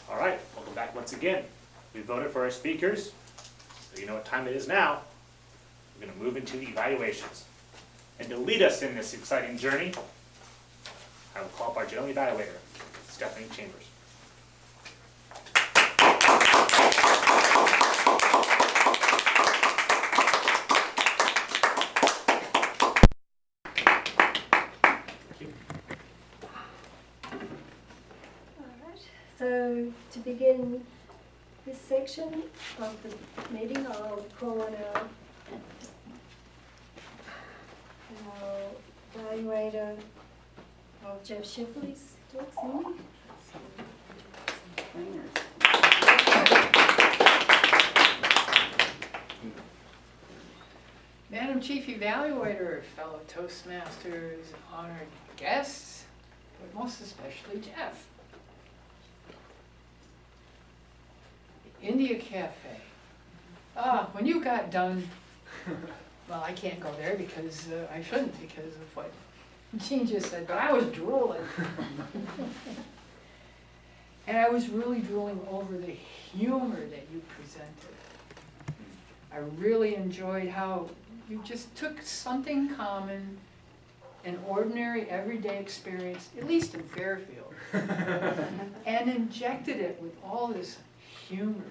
All right, welcome back once again. We voted for our speakers, so you know what time it is now. We're going to move into evaluations. And to lead us in this exciting journey, I will call up our general evaluator, Stephanie Chambers. So to begin this section of the meeting, I'll call on our evaluator of Jeff Shipley's talks. Madam Chief Evaluator, fellow Toastmasters, honored guests, but most especially Jeff. India Cafe. When you got done, well, I can't go there because I shouldn't because of what Jean just said, but I was drooling. And I was really drooling over the humor that you presented. I really enjoyed how you just took something common, an ordinary, everyday experience, at least in Fairfield, and injected it with all this humor,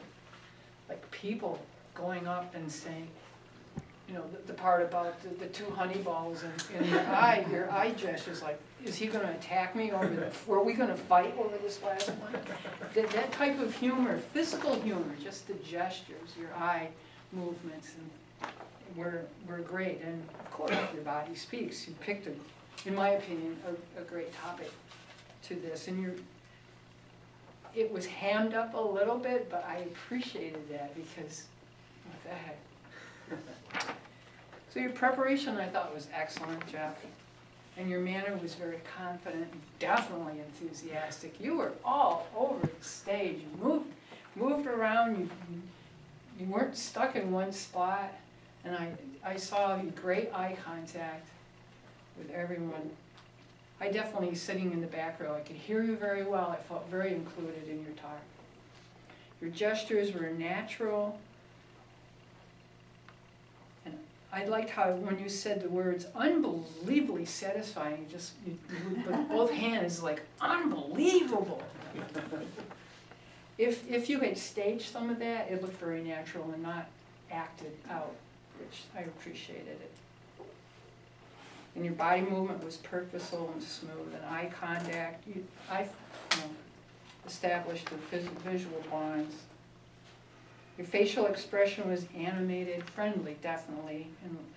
like people going up and saying, you know, the part about the 2 honey balls in your eye gestures, like, is he going to attack me over this? Were we going to fight over this last one? That type of humor, physical humor, just the gestures, your eye movements, and were great. And of course, your body speaks. You picked, in my opinion, a great topic to this, and it was hammed up a little bit, but I appreciated that because what the heck. So your preparation, I thought, was excellent, Jeff. And your manner was very confident and definitely enthusiastic. You were all over the stage. You moved around. You weren't stuck in one spot. And I saw great eye contact with everyone. I definitely, sitting in the back row, I could hear you very well. I felt very included in your talk. Your gestures were natural. And I liked how when you said the words unbelievably satisfying, you put both hands like, unbelievable. If you had staged some of that, it looked very natural and not acted out, which I appreciated it. And your body movement was purposeful and smooth, and eye contact. I established the visual bonds. Your facial expression was animated, friendly, definitely,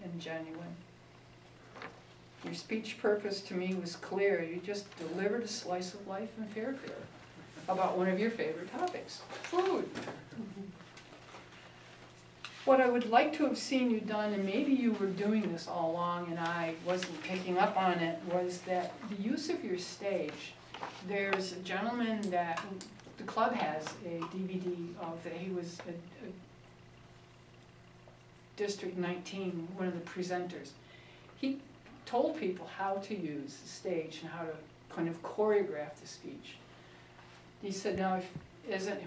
and genuine. Your speech purpose to me was clear. You just delivered a slice of life in Fairfield about one of your favorite topics, food. What I would like to have seen you done, and maybe you were doing this all along and I wasn't picking up on it, was that the use of your stage. There's a gentleman that the club has a DVD of that he was a District 19, one of the presenters. He told people how to use the stage and how to kind of choreograph the speech. He said, now,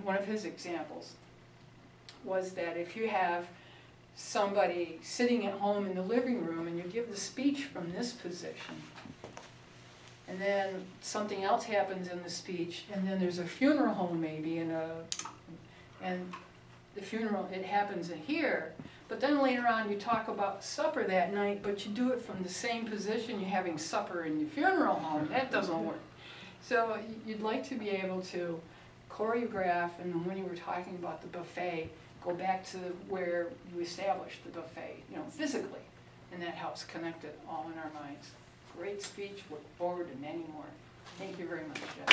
one of his examples was that if you have somebody sitting at home in the living room and you give the speech from this position, and then something else happens in the speech, and then there's a funeral home maybe, and the funeral, it happens in here, but then later on you talk about supper that night, but you do it from the same position you're having supper in your funeral home. That doesn't work. So you'd like to be able to choreograph, and when you were talking about the buffet, go back to where you established the buffet, physically, and that helps connect it all in our minds. Great speech, look forward to many more. Thank you very much, Jeff.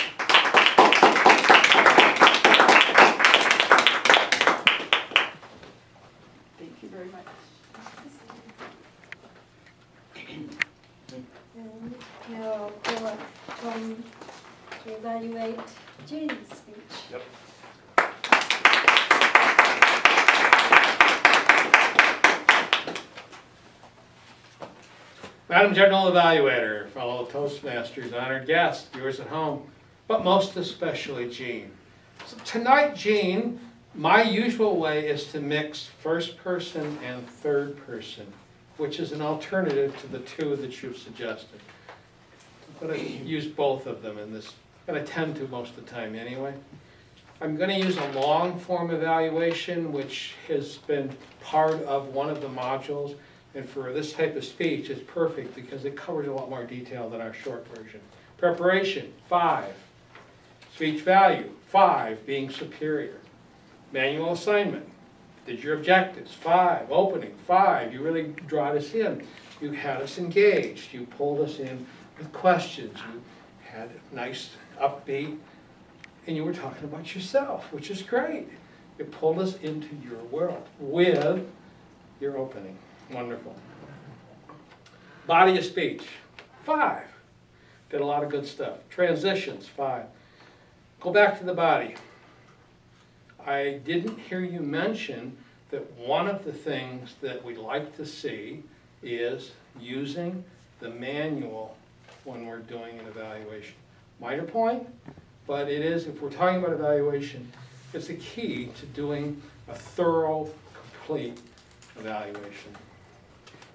Thank you very much. And now call up Tom to evaluate Jane's speech. Yep. Madam General Evaluator, fellow Toastmasters, honored guests, viewers at home, but most especially Jean. So tonight, Jean, my usual way is to mix first person and third person, which is an alternative to the two that you've suggested. I'm going to use both of them in this, and I tend to most of the time anyway. I'm going to use a long form evaluation, which has been part of one of the modules. And for this type of speech, it's perfect because it covers a lot more detail than our short version. Preparation, 5. Speech value, 5, being superior. Manual assignment, did your objectives, 5. Opening, 5, you really brought us in. You had us engaged. You pulled us in with questions. You had a nice upbeat, and you were talking about yourself, which is great. It pulled us into your world with your opening. Wonderful. Body of speech, 5. Did a lot of good stuff. Transitions, 5. Go back to the body. I didn't hear you mention that one of the things that we'd like to see is using the manual when we're doing an evaluation. Minor point, but it is, if we're talking about evaluation, it's a key to doing a thorough, complete evaluation.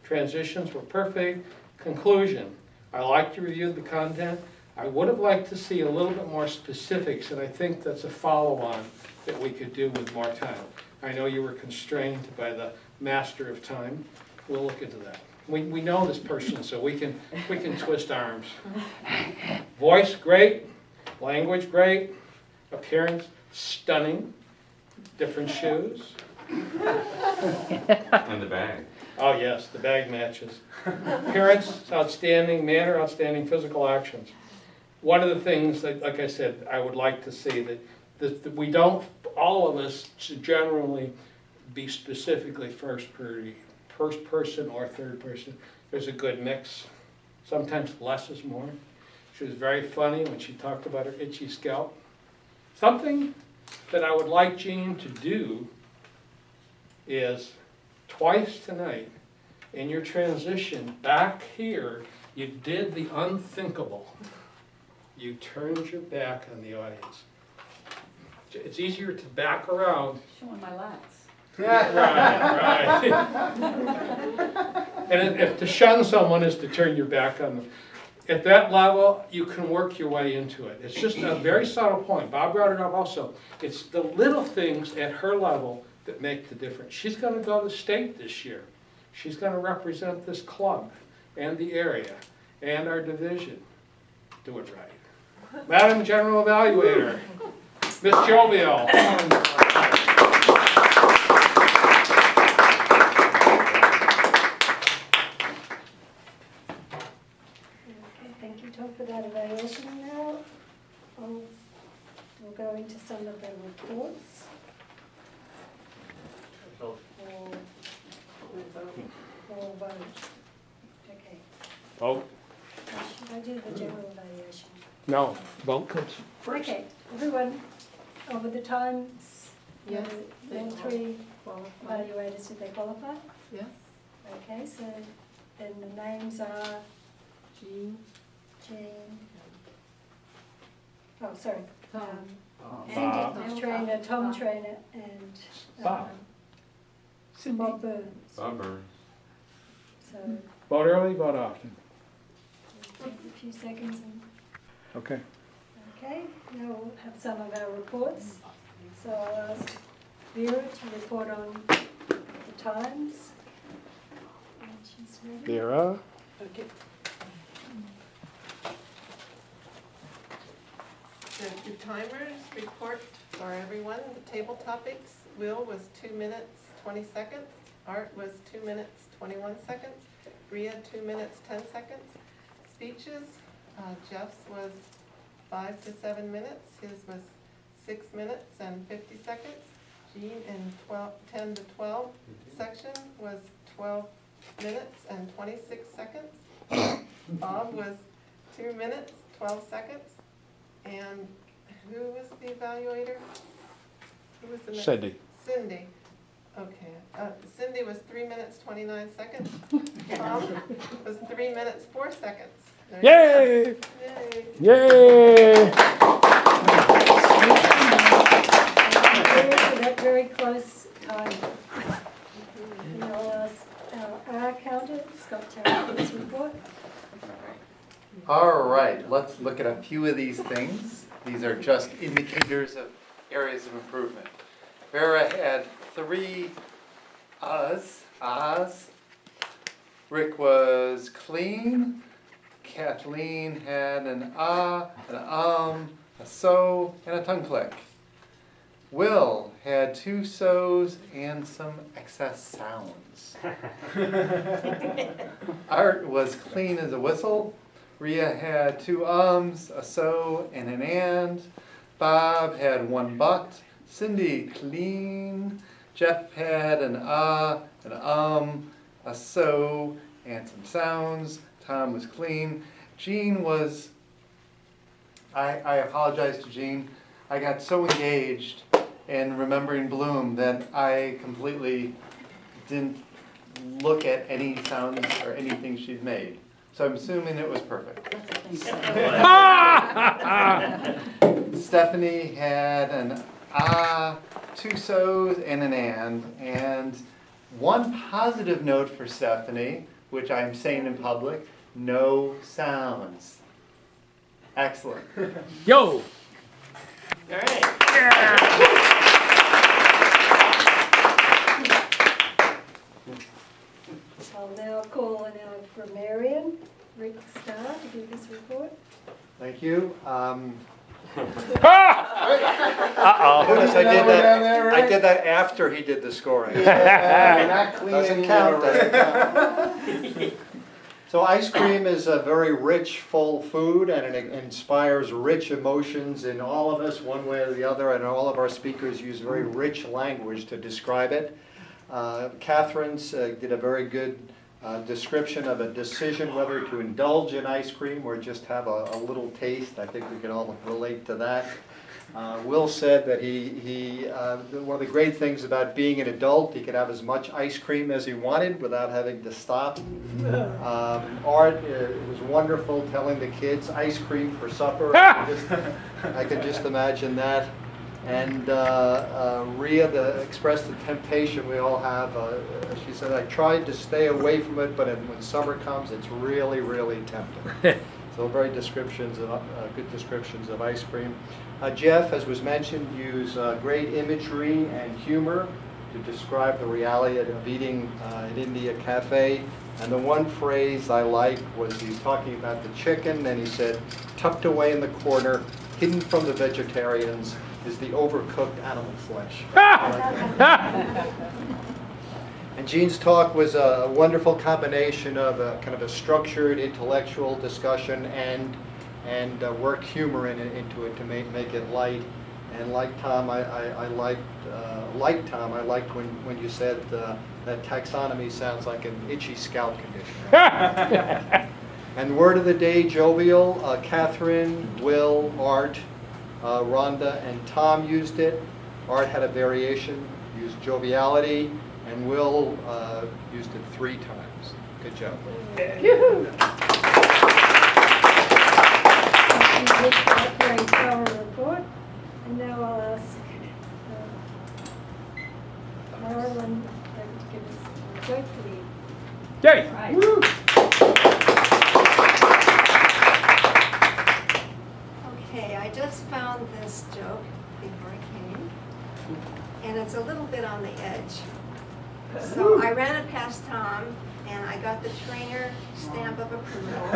Transitions were perfect. Conclusion, I liked you reviewed the content. I would have liked to see a little bit more specifics, and I think that's a follow-on that we could do with more time. I know you were constrained by the master of time. We'll look into that. We know this person, so we can twist arms. Voice, great. Language, great. Appearance, stunning. Different shoes. And the bag. Oh yes, the bag matches. Appearance, outstanding. Manner, outstanding. Physical actions. One of the things that, like I said, I would like to see that we don't, all of us should generally be specifically first person or third person. There's a good mix. Sometimes less is more. She was very funny when she talked about her itchy scalp. Something that I would like Jean to do is twice tonight in your transition back here, you did the unthinkable. You turned your back on the audience. It's easier to back around. Showing my lats. Right. And if to shun someone is to turn your back on them, at that level, you can work your way into it. It's just a very subtle point. Bob brought it up also. It's the little things at her level that make the difference. She's going to go to state this year. She's going to represent this club and the area and our division. Do it right. Madam General Evaluator, Ms. Jovial. go into some of the reports. Or vote. Okay. Vote. Should I do the general evaluation? No, vote comes first. Okay, everyone, over the times, Yes, all three evaluators, did they qualify? Yes. Okay, so then the names are Jean. Oh, sorry. Bob. Cindy Trainer, Tom Trainer, and Bob. Bob Burns. Bummer. So Vote early, vote often. we'll take a few seconds and, Okay. okay, now we'll have some of our reports. So I'll ask Vera to report on the times. And she's ready. Vera. Okay. The timers report for everyone. The table topics, Will was 2 minutes, 20 seconds. Art was 2 minutes, 21 seconds. Rhea, 2 minutes, 10 seconds. Speeches, Jeff's was 5 to 7 minutes. His was 6 minutes and 50 seconds. Jean in 10 to 12 section was 12 minutes and 26 seconds. Bob was 2 minutes, 12 seconds. And who was the evaluator? Who was the next? Cindy. Cindy. Okay. Cindy was 3 minutes, 29 seconds. Tom was 3 minutes, 4 seconds. There Yay! you go. Yay! Yay! That very close time. And I'll ask our accountant, Scott Terry, for his report. All right, let's look at a few of these things. These are just indicators of areas of improvement. Vera had 3 ahs. Rick was clean. Kathleen had an ah, an a so, and a tongue click. Will had 2 so's and some excess sounds. Art was clean as a whistle. Rhea had 2 ums, a so, and an and. Bob had 1 but. Cindy, clean. Jeff had an an a so, and some sounds. Tom was clean. Jean was, I apologize to Jean. I got so engaged in remembering Bloom that I completely didn't look at any sounds or anything she'd made. So I'm assuming it was perfect. Stephanie had an 2 so's and an and 1 positive note for Stephanie, which I'm saying in public, no sounds. Excellent. Yo! All right. I'll now call on our grammarian, Rick Starr, to give his report. Thank you. Uh-oh. Notice I did that after he did the scoring. Doesn't count. So ice cream is a very rich, full food, and it inspires rich emotions in all of us, one way or the other, and all of our speakers use very rich language to describe it. Catherine's did a very good description of a decision whether to indulge in ice cream or just have a little taste. I think we can all relate to that. Will said that one of the great things about being an adult, he could have as much ice cream as he wanted without having to stop. Art, it was wonderful telling the kids ice cream for supper. I could just imagine that. And Rhea expressed the temptation we all have. She said, I tried to stay away from it, but when summer comes, it's really, really tempting. So very good descriptions of ice cream. Jeff, as was mentioned, used great imagery and humor to describe the reality of eating at India Cafe. And the one phrase I like was he's talking about the chicken, and he said, tucked away in the corner, hidden from the vegetarians, is the overcooked animal flesh. And Jean's talk was a wonderful combination of a kind of a structured intellectual discussion and work humor into it to make it light. And like Tom, I liked when you said that taxonomy sounds like an itchy scalp condition. And word of the day, jovial. Catherine, Will, Art, Rhonda, and Tom used it. Art had a variation, used joviality, and Will used it 3 times. Good job. Very thorough report. And now I'll ask Marilyn to give us a joke for you. Yay! Right. Okay, I just found this joke before I came, and it's a little bit on the edge. So I ran it past Tom, and I got the trainer stamp of approval.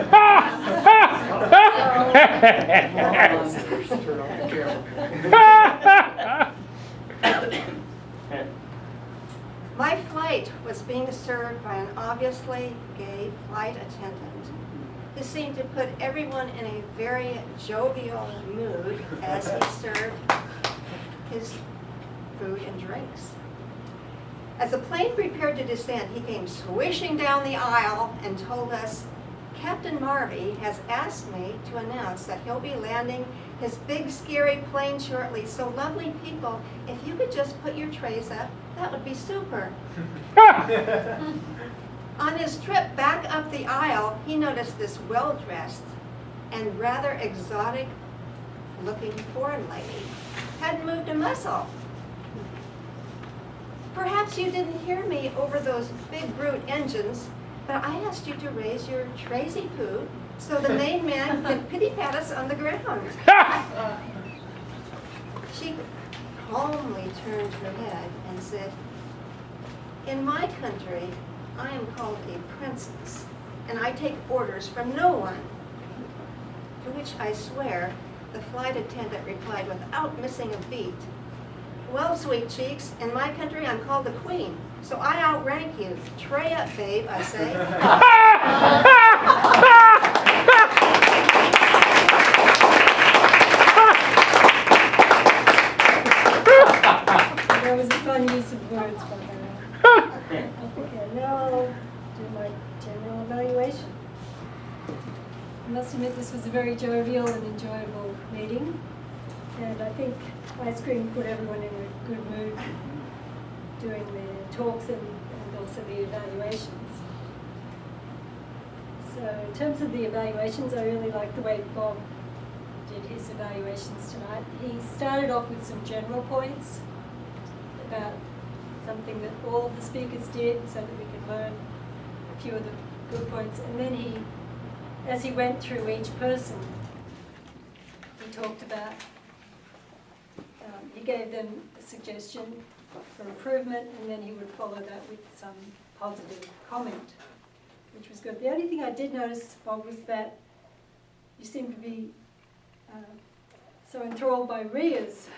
My flight was being served by an obviously gay flight attendant who seemed to put everyone in a very jovial mood as he served his food and drinks. As the plane prepared to descend, he came swishing down the aisle and told us, "Captain Marvey has asked me to announce that he'll be landing his big scary plane shortly, so lovely people, if you could just put your trays up, that would be super." On his trip back up the aisle, he noticed this well-dressed and rather exotic-looking foreign lady hadn't moved a muscle. "Perhaps you didn't hear me over those big brute engines, but I asked you to raise your traysy poo so the main man can pity-pat us on the ground." She calmly turned her head and said, "In my country, I am called a princess, and I take orders from no one." To which I swear the flight attendant replied without missing a beat, "Well, sweet cheeks, in my country I'm called the queen, so I outrank you. Tray up, babe, I say." That was a fun use of words, by the way. Okay, now I'll do my general evaluation. I must admit this was a very jovial and enjoyable meeting, and I think ice cream put everyone in a good mood doing the talks and also the evaluations. So in terms of the evaluations, I really liked the way Bob did his evaluations tonight. He started off with some general points about something that all of the speakers did so that we could learn a few of the good points. And then he, as he went through each person, he talked about, he gave them a suggestion for improvement, and then he would follow that with some positive comment, which was good. The only thing I did notice, Bob, was that you seemed to be so enthralled by Ria's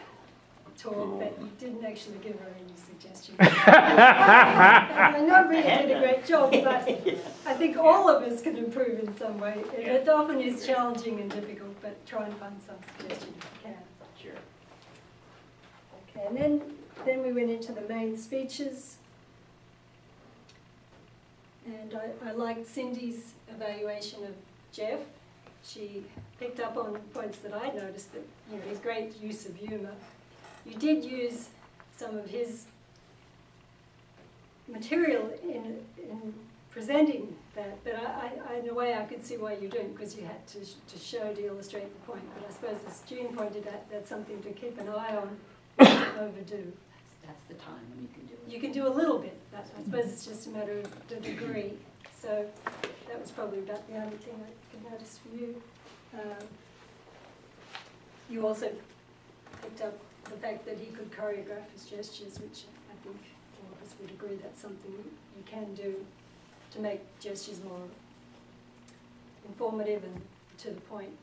talk that you didn't actually give her any suggestions. I know Ria did a great job, but I think all of us can improve in some way. It often is challenging and difficult, but try and find some suggestions if you can. Sure. Okay, and then we went into the main speeches. And I liked Cindy's evaluation of Jeff. She picked up on points that I noticed, that his great use of humour. You did use some of his material in presenting that, but in a way I could see why you didn't, because you had to show, to illustrate the point. But I suppose as June pointed out, that's something to keep an eye on, not to overdo. That's the time when you can do it. You can do a little bit, but I suppose it's just a matter of the degree. So that was probably about the only thing I could notice for you. You also picked up the fact that he could choreograph his gestures, which I think all of us would agree that's something you can do to make gestures more informative and to the point.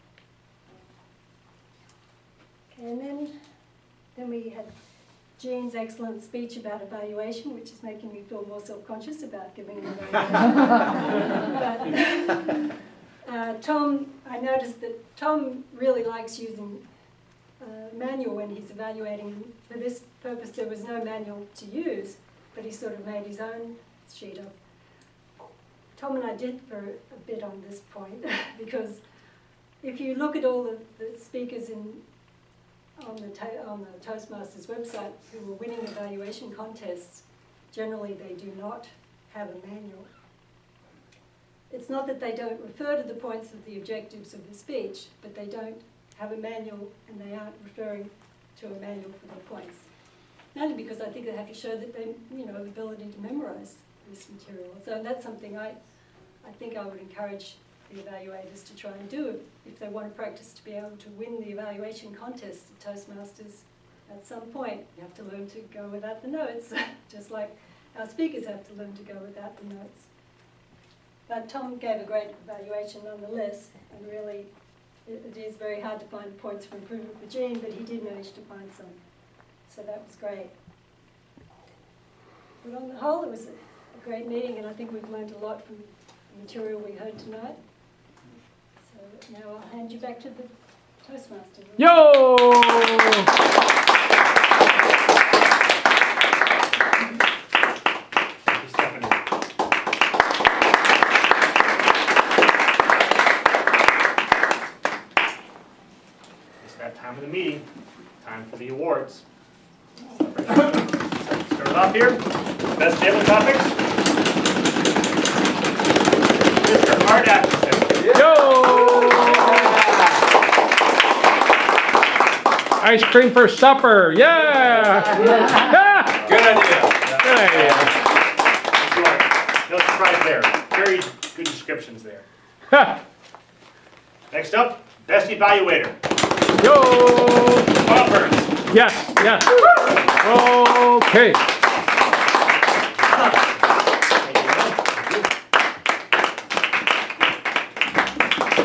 Okay, and then we had Jean's excellent speech about evaluation, which is making me feel more self-conscious about giving an evaluation. But Tom, I noticed that Tom really likes using manual when he's evaluating. For this purpose, there was no manual to use, but he sort of made his own sheet up. Tom and I differ a bit on this point because if you look at all the speakers on the Toastmasters website who were winning evaluation contests, generally they do not have a manual. It's not that they don't refer to the points of the objectives of the speech, but they don't have a manual and they aren't referring to a manual for their points. Mainly because I think they have to show that they, have the ability to memorize this material. So that's something I think I would encourage the evaluators to try and do if they want to practice to be able to win the evaluation contest at Toastmasters. At some point, you have to learn to go without the notes, just like our speakers have to learn to go without the notes. But Tom gave a great evaluation nonetheless, and really it is very hard to find points for improvement for Jean, but he did manage to find some. So that was great. But on the whole, it was a great meeting, and I think we've learned a lot from the material we heard tonight. So now I'll hand you back to the Toastmaster. Yo! Thank you, Stephanie. It's that time of the meeting. Time for the awards. Start it off here. Best table topics. Mr. Art Atkinson. Yo! Ice cream for supper, yeah! Yeah! Good idea. Good idea. No surprise there. Very good descriptions there. Next up, best evaluator. Yo! Bob Burns. Yes, yes. Okay.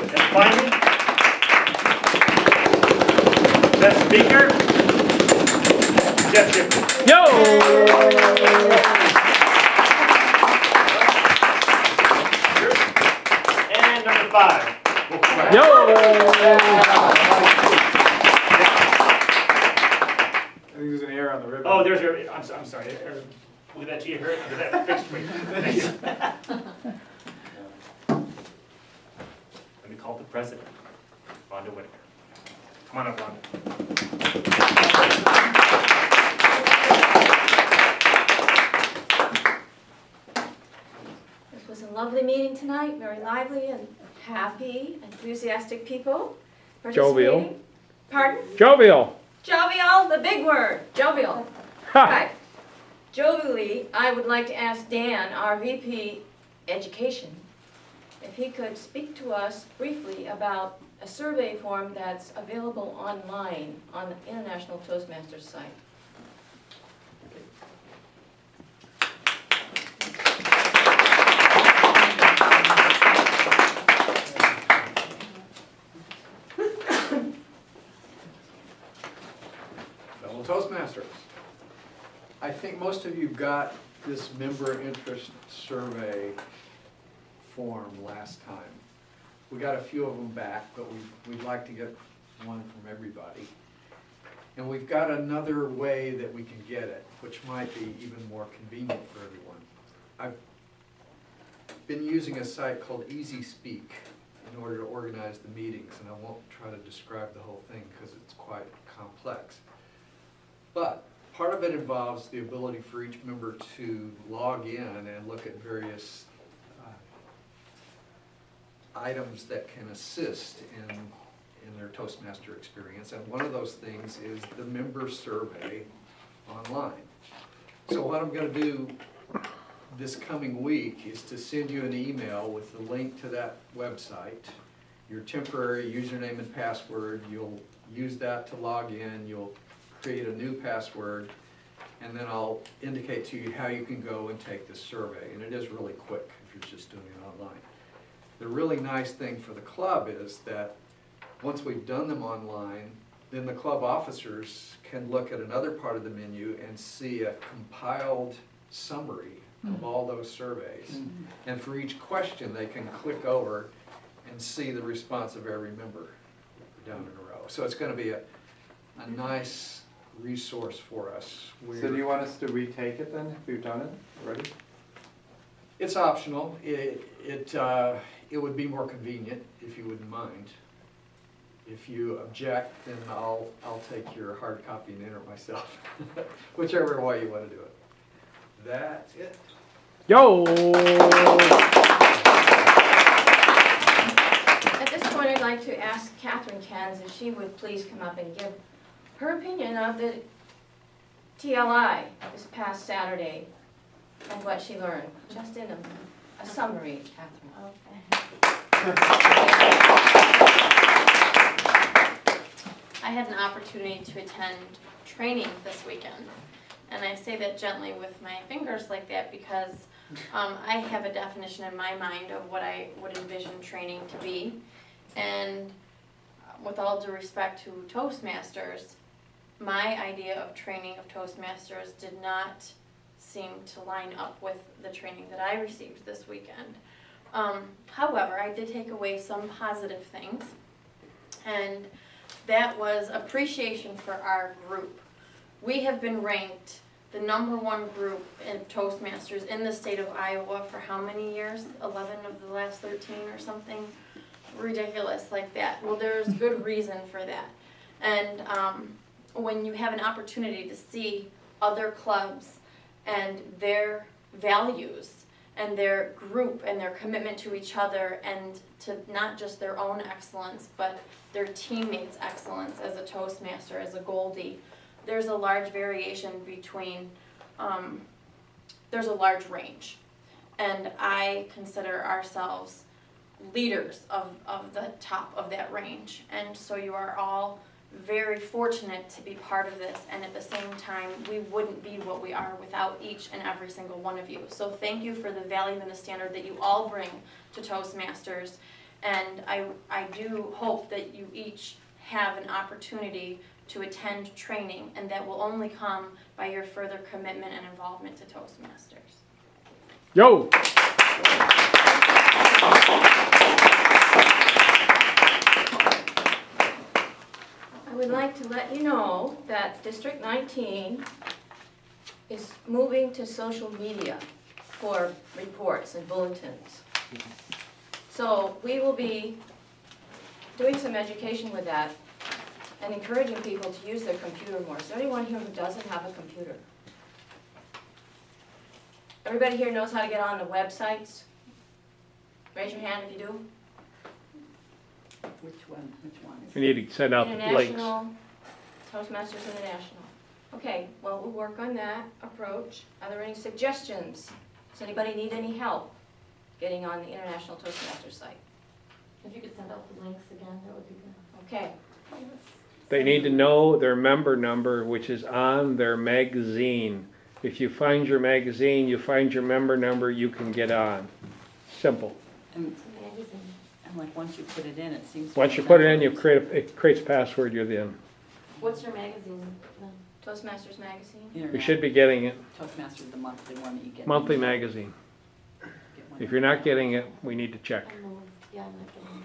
And finally, best speaker, Jeff Shipley. Yo! And number 5. Yo! I think there's an error on the ribbon. Oh, there's your, I'm sorry. Look at that to you, Herb. Get that fixed for you. Thank you. Let me call the president, Rhonda Whitaker. Come on up, Rhonda. This was a lovely meeting tonight, very lively and happy, enthusiastic people participating. Jovial. Pardon? Jovial. Jovial, the big word, jovial. Right. Jovially, I would like to ask Dan, our VP Education, if he could speak to us briefly about a survey form that's available online on the International Toastmasters site. Fellow Toastmasters, I think most of you got this member interest survey form last time. We got a few of them back, but we'd like to get one from everybody. And we've got another way that we can get it, which might be even more convenient for everyone. I've been using a site called Easy Speak in order to organize the meetings, and I won't try to describe the whole thing because it's quite complex. But part of it involves the ability for each member to log in and look at various items that can assist in their Toastmaster experience. And one of those things is the member survey online. So what I'm going to do this coming week is to send you an email with the link to that website, your temporary username and password. You'll use that to log in. You'll create a new password, and then I'll indicate to you how you can go and take this survey. And it is really quick if you're just doing it online. The really nice thing for the club is that once we've done them online, then the club officers can look at another part of the menu and see a compiled summary of all those surveys. And for each question, they can click over and see the response of every member down in a row. So it's going to be a nice resource for us. So do you want us to retake it then, if we've done it already? It's optional. It would be more convenient if you wouldn't mind. If you object, then I'll take your hard copy and enter it myself. Whichever way you want to do it. That's it. Yo! At this point, I'd like to ask Catherine Kens if she would please come up and give her opinion of the TLI this past Saturday and what she learned, just in a summary, Catherine. I had an opportunity to attend training this weekend, and I say that gently with my fingers like that because I have a definition in my mind of what I would envision training to be, and with all due respect to Toastmasters, my idea of training of Toastmasters did not seem to line up with the training that I received this weekend. However, I did take away some positive things, and that was appreciation for our group. We have been ranked the #1 group in Toastmasters in the state of Iowa for how many years? 11 of the last 13 or something ridiculous like that. Well, there's good reason for that. And when you have an opportunity to see other clubs and their values and their group and their commitment to each other and to not just their own excellence, but their teammates' excellence as a Toastmaster, as a Goldie, there's a large variation between, there's a large range. And I consider ourselves leaders of the top of that range. And so you are all very fortunate to be part of this, and at the same time, we wouldn't be what we are without each and every single one of you. So thank you for the value and the standard that you all bring to Toastmasters, and I do hope that you each have an opportunity to attend training, and that will only come by your further commitment and involvement to Toastmasters. Yo! I would like to let you know that District 19 is moving to social media for reports and bulletins. So we will be doing some education with that and encouraging people to use their computer more. Is there anyone here who doesn't have a computer? Everybody here knows how to get on the websites? Raise your hand if you do. Which one? We need to send out the links. International, Toastmasters International. Okay, well, we'll work on that approach. Are there any suggestions? Does anybody need any help getting on the International Toastmasters site? If you could send out the links again, that would be good. Okay. They need to know their member number, which is on their magazine. If you find your magazine, you find your member number, you can get on. Simple. And like once you put it in, it seems to Once you put it in, it creates a password, you're in. What's your magazine then? Toastmasters magazine? You should be getting it, Toastmasters, the monthly one that you get. monthly magazine. If you're not getting it, we need to check. Yeah, I'm not getting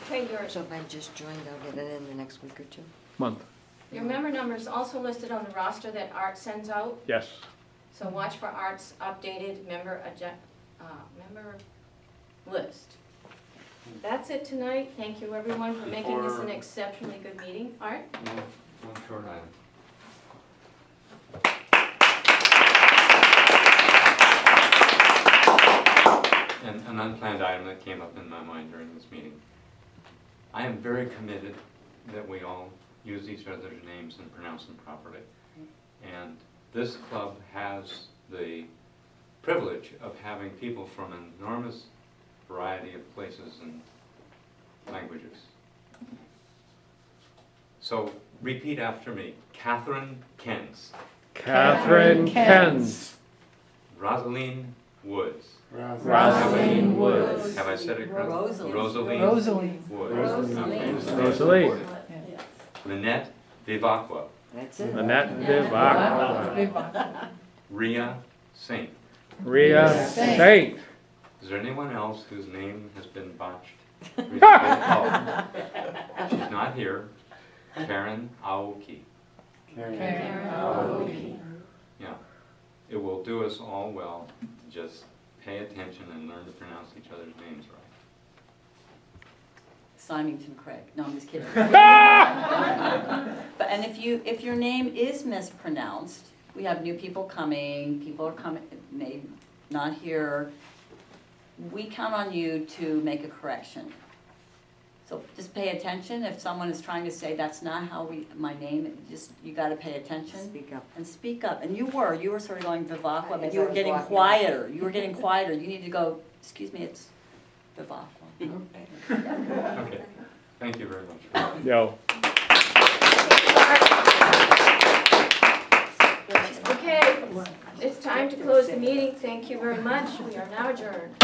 Okay, So if I just joined, I'll get it in the next week or two? Month, your member number is also listed on the roster that Art sends out. yes. So watch for Art's updated member list. That's it tonight. Thank you everyone for making this an exceptionally good meeting. Art? One short item. And an unplanned item that came up in my mind during this meeting. I am very committed that we all use each other's names and pronounce them properly. And this club has the privilege of having people from an enormous variety of places and languages. So repeat after me. Catherine Kens. Catherine Kens. Rosaline Woods. Rosaline Woods. Have I said it correctly? Rosaline. Rosaline Woods. Rosaline. Lynette Vivacqua. That's it. Lynette Vivacqua. Ria Saint. Ria Saint. Is there anyone else whose name has been botched? Oh, she's not here. Karen Aoki. Yeah. It will do us all well to just pay attention and learn to pronounce each other's names right. Symington Craig. No, I'm just kidding. But and if your name is mispronounced, we have new people are coming, may not here. We count on you to make a correction. So just pay attention. If someone is trying to say that's not how my name, you got to pay attention. Speak up. And speak up. And you were sort of going Vivaqua, but As you I were was getting walking. quieter. You were getting quieter. You need to go, excuse me, it's Vivaqua. Okay. Thank you very much. Yo. Okay, it's time to close the meeting. Thank you very much. We are now adjourned.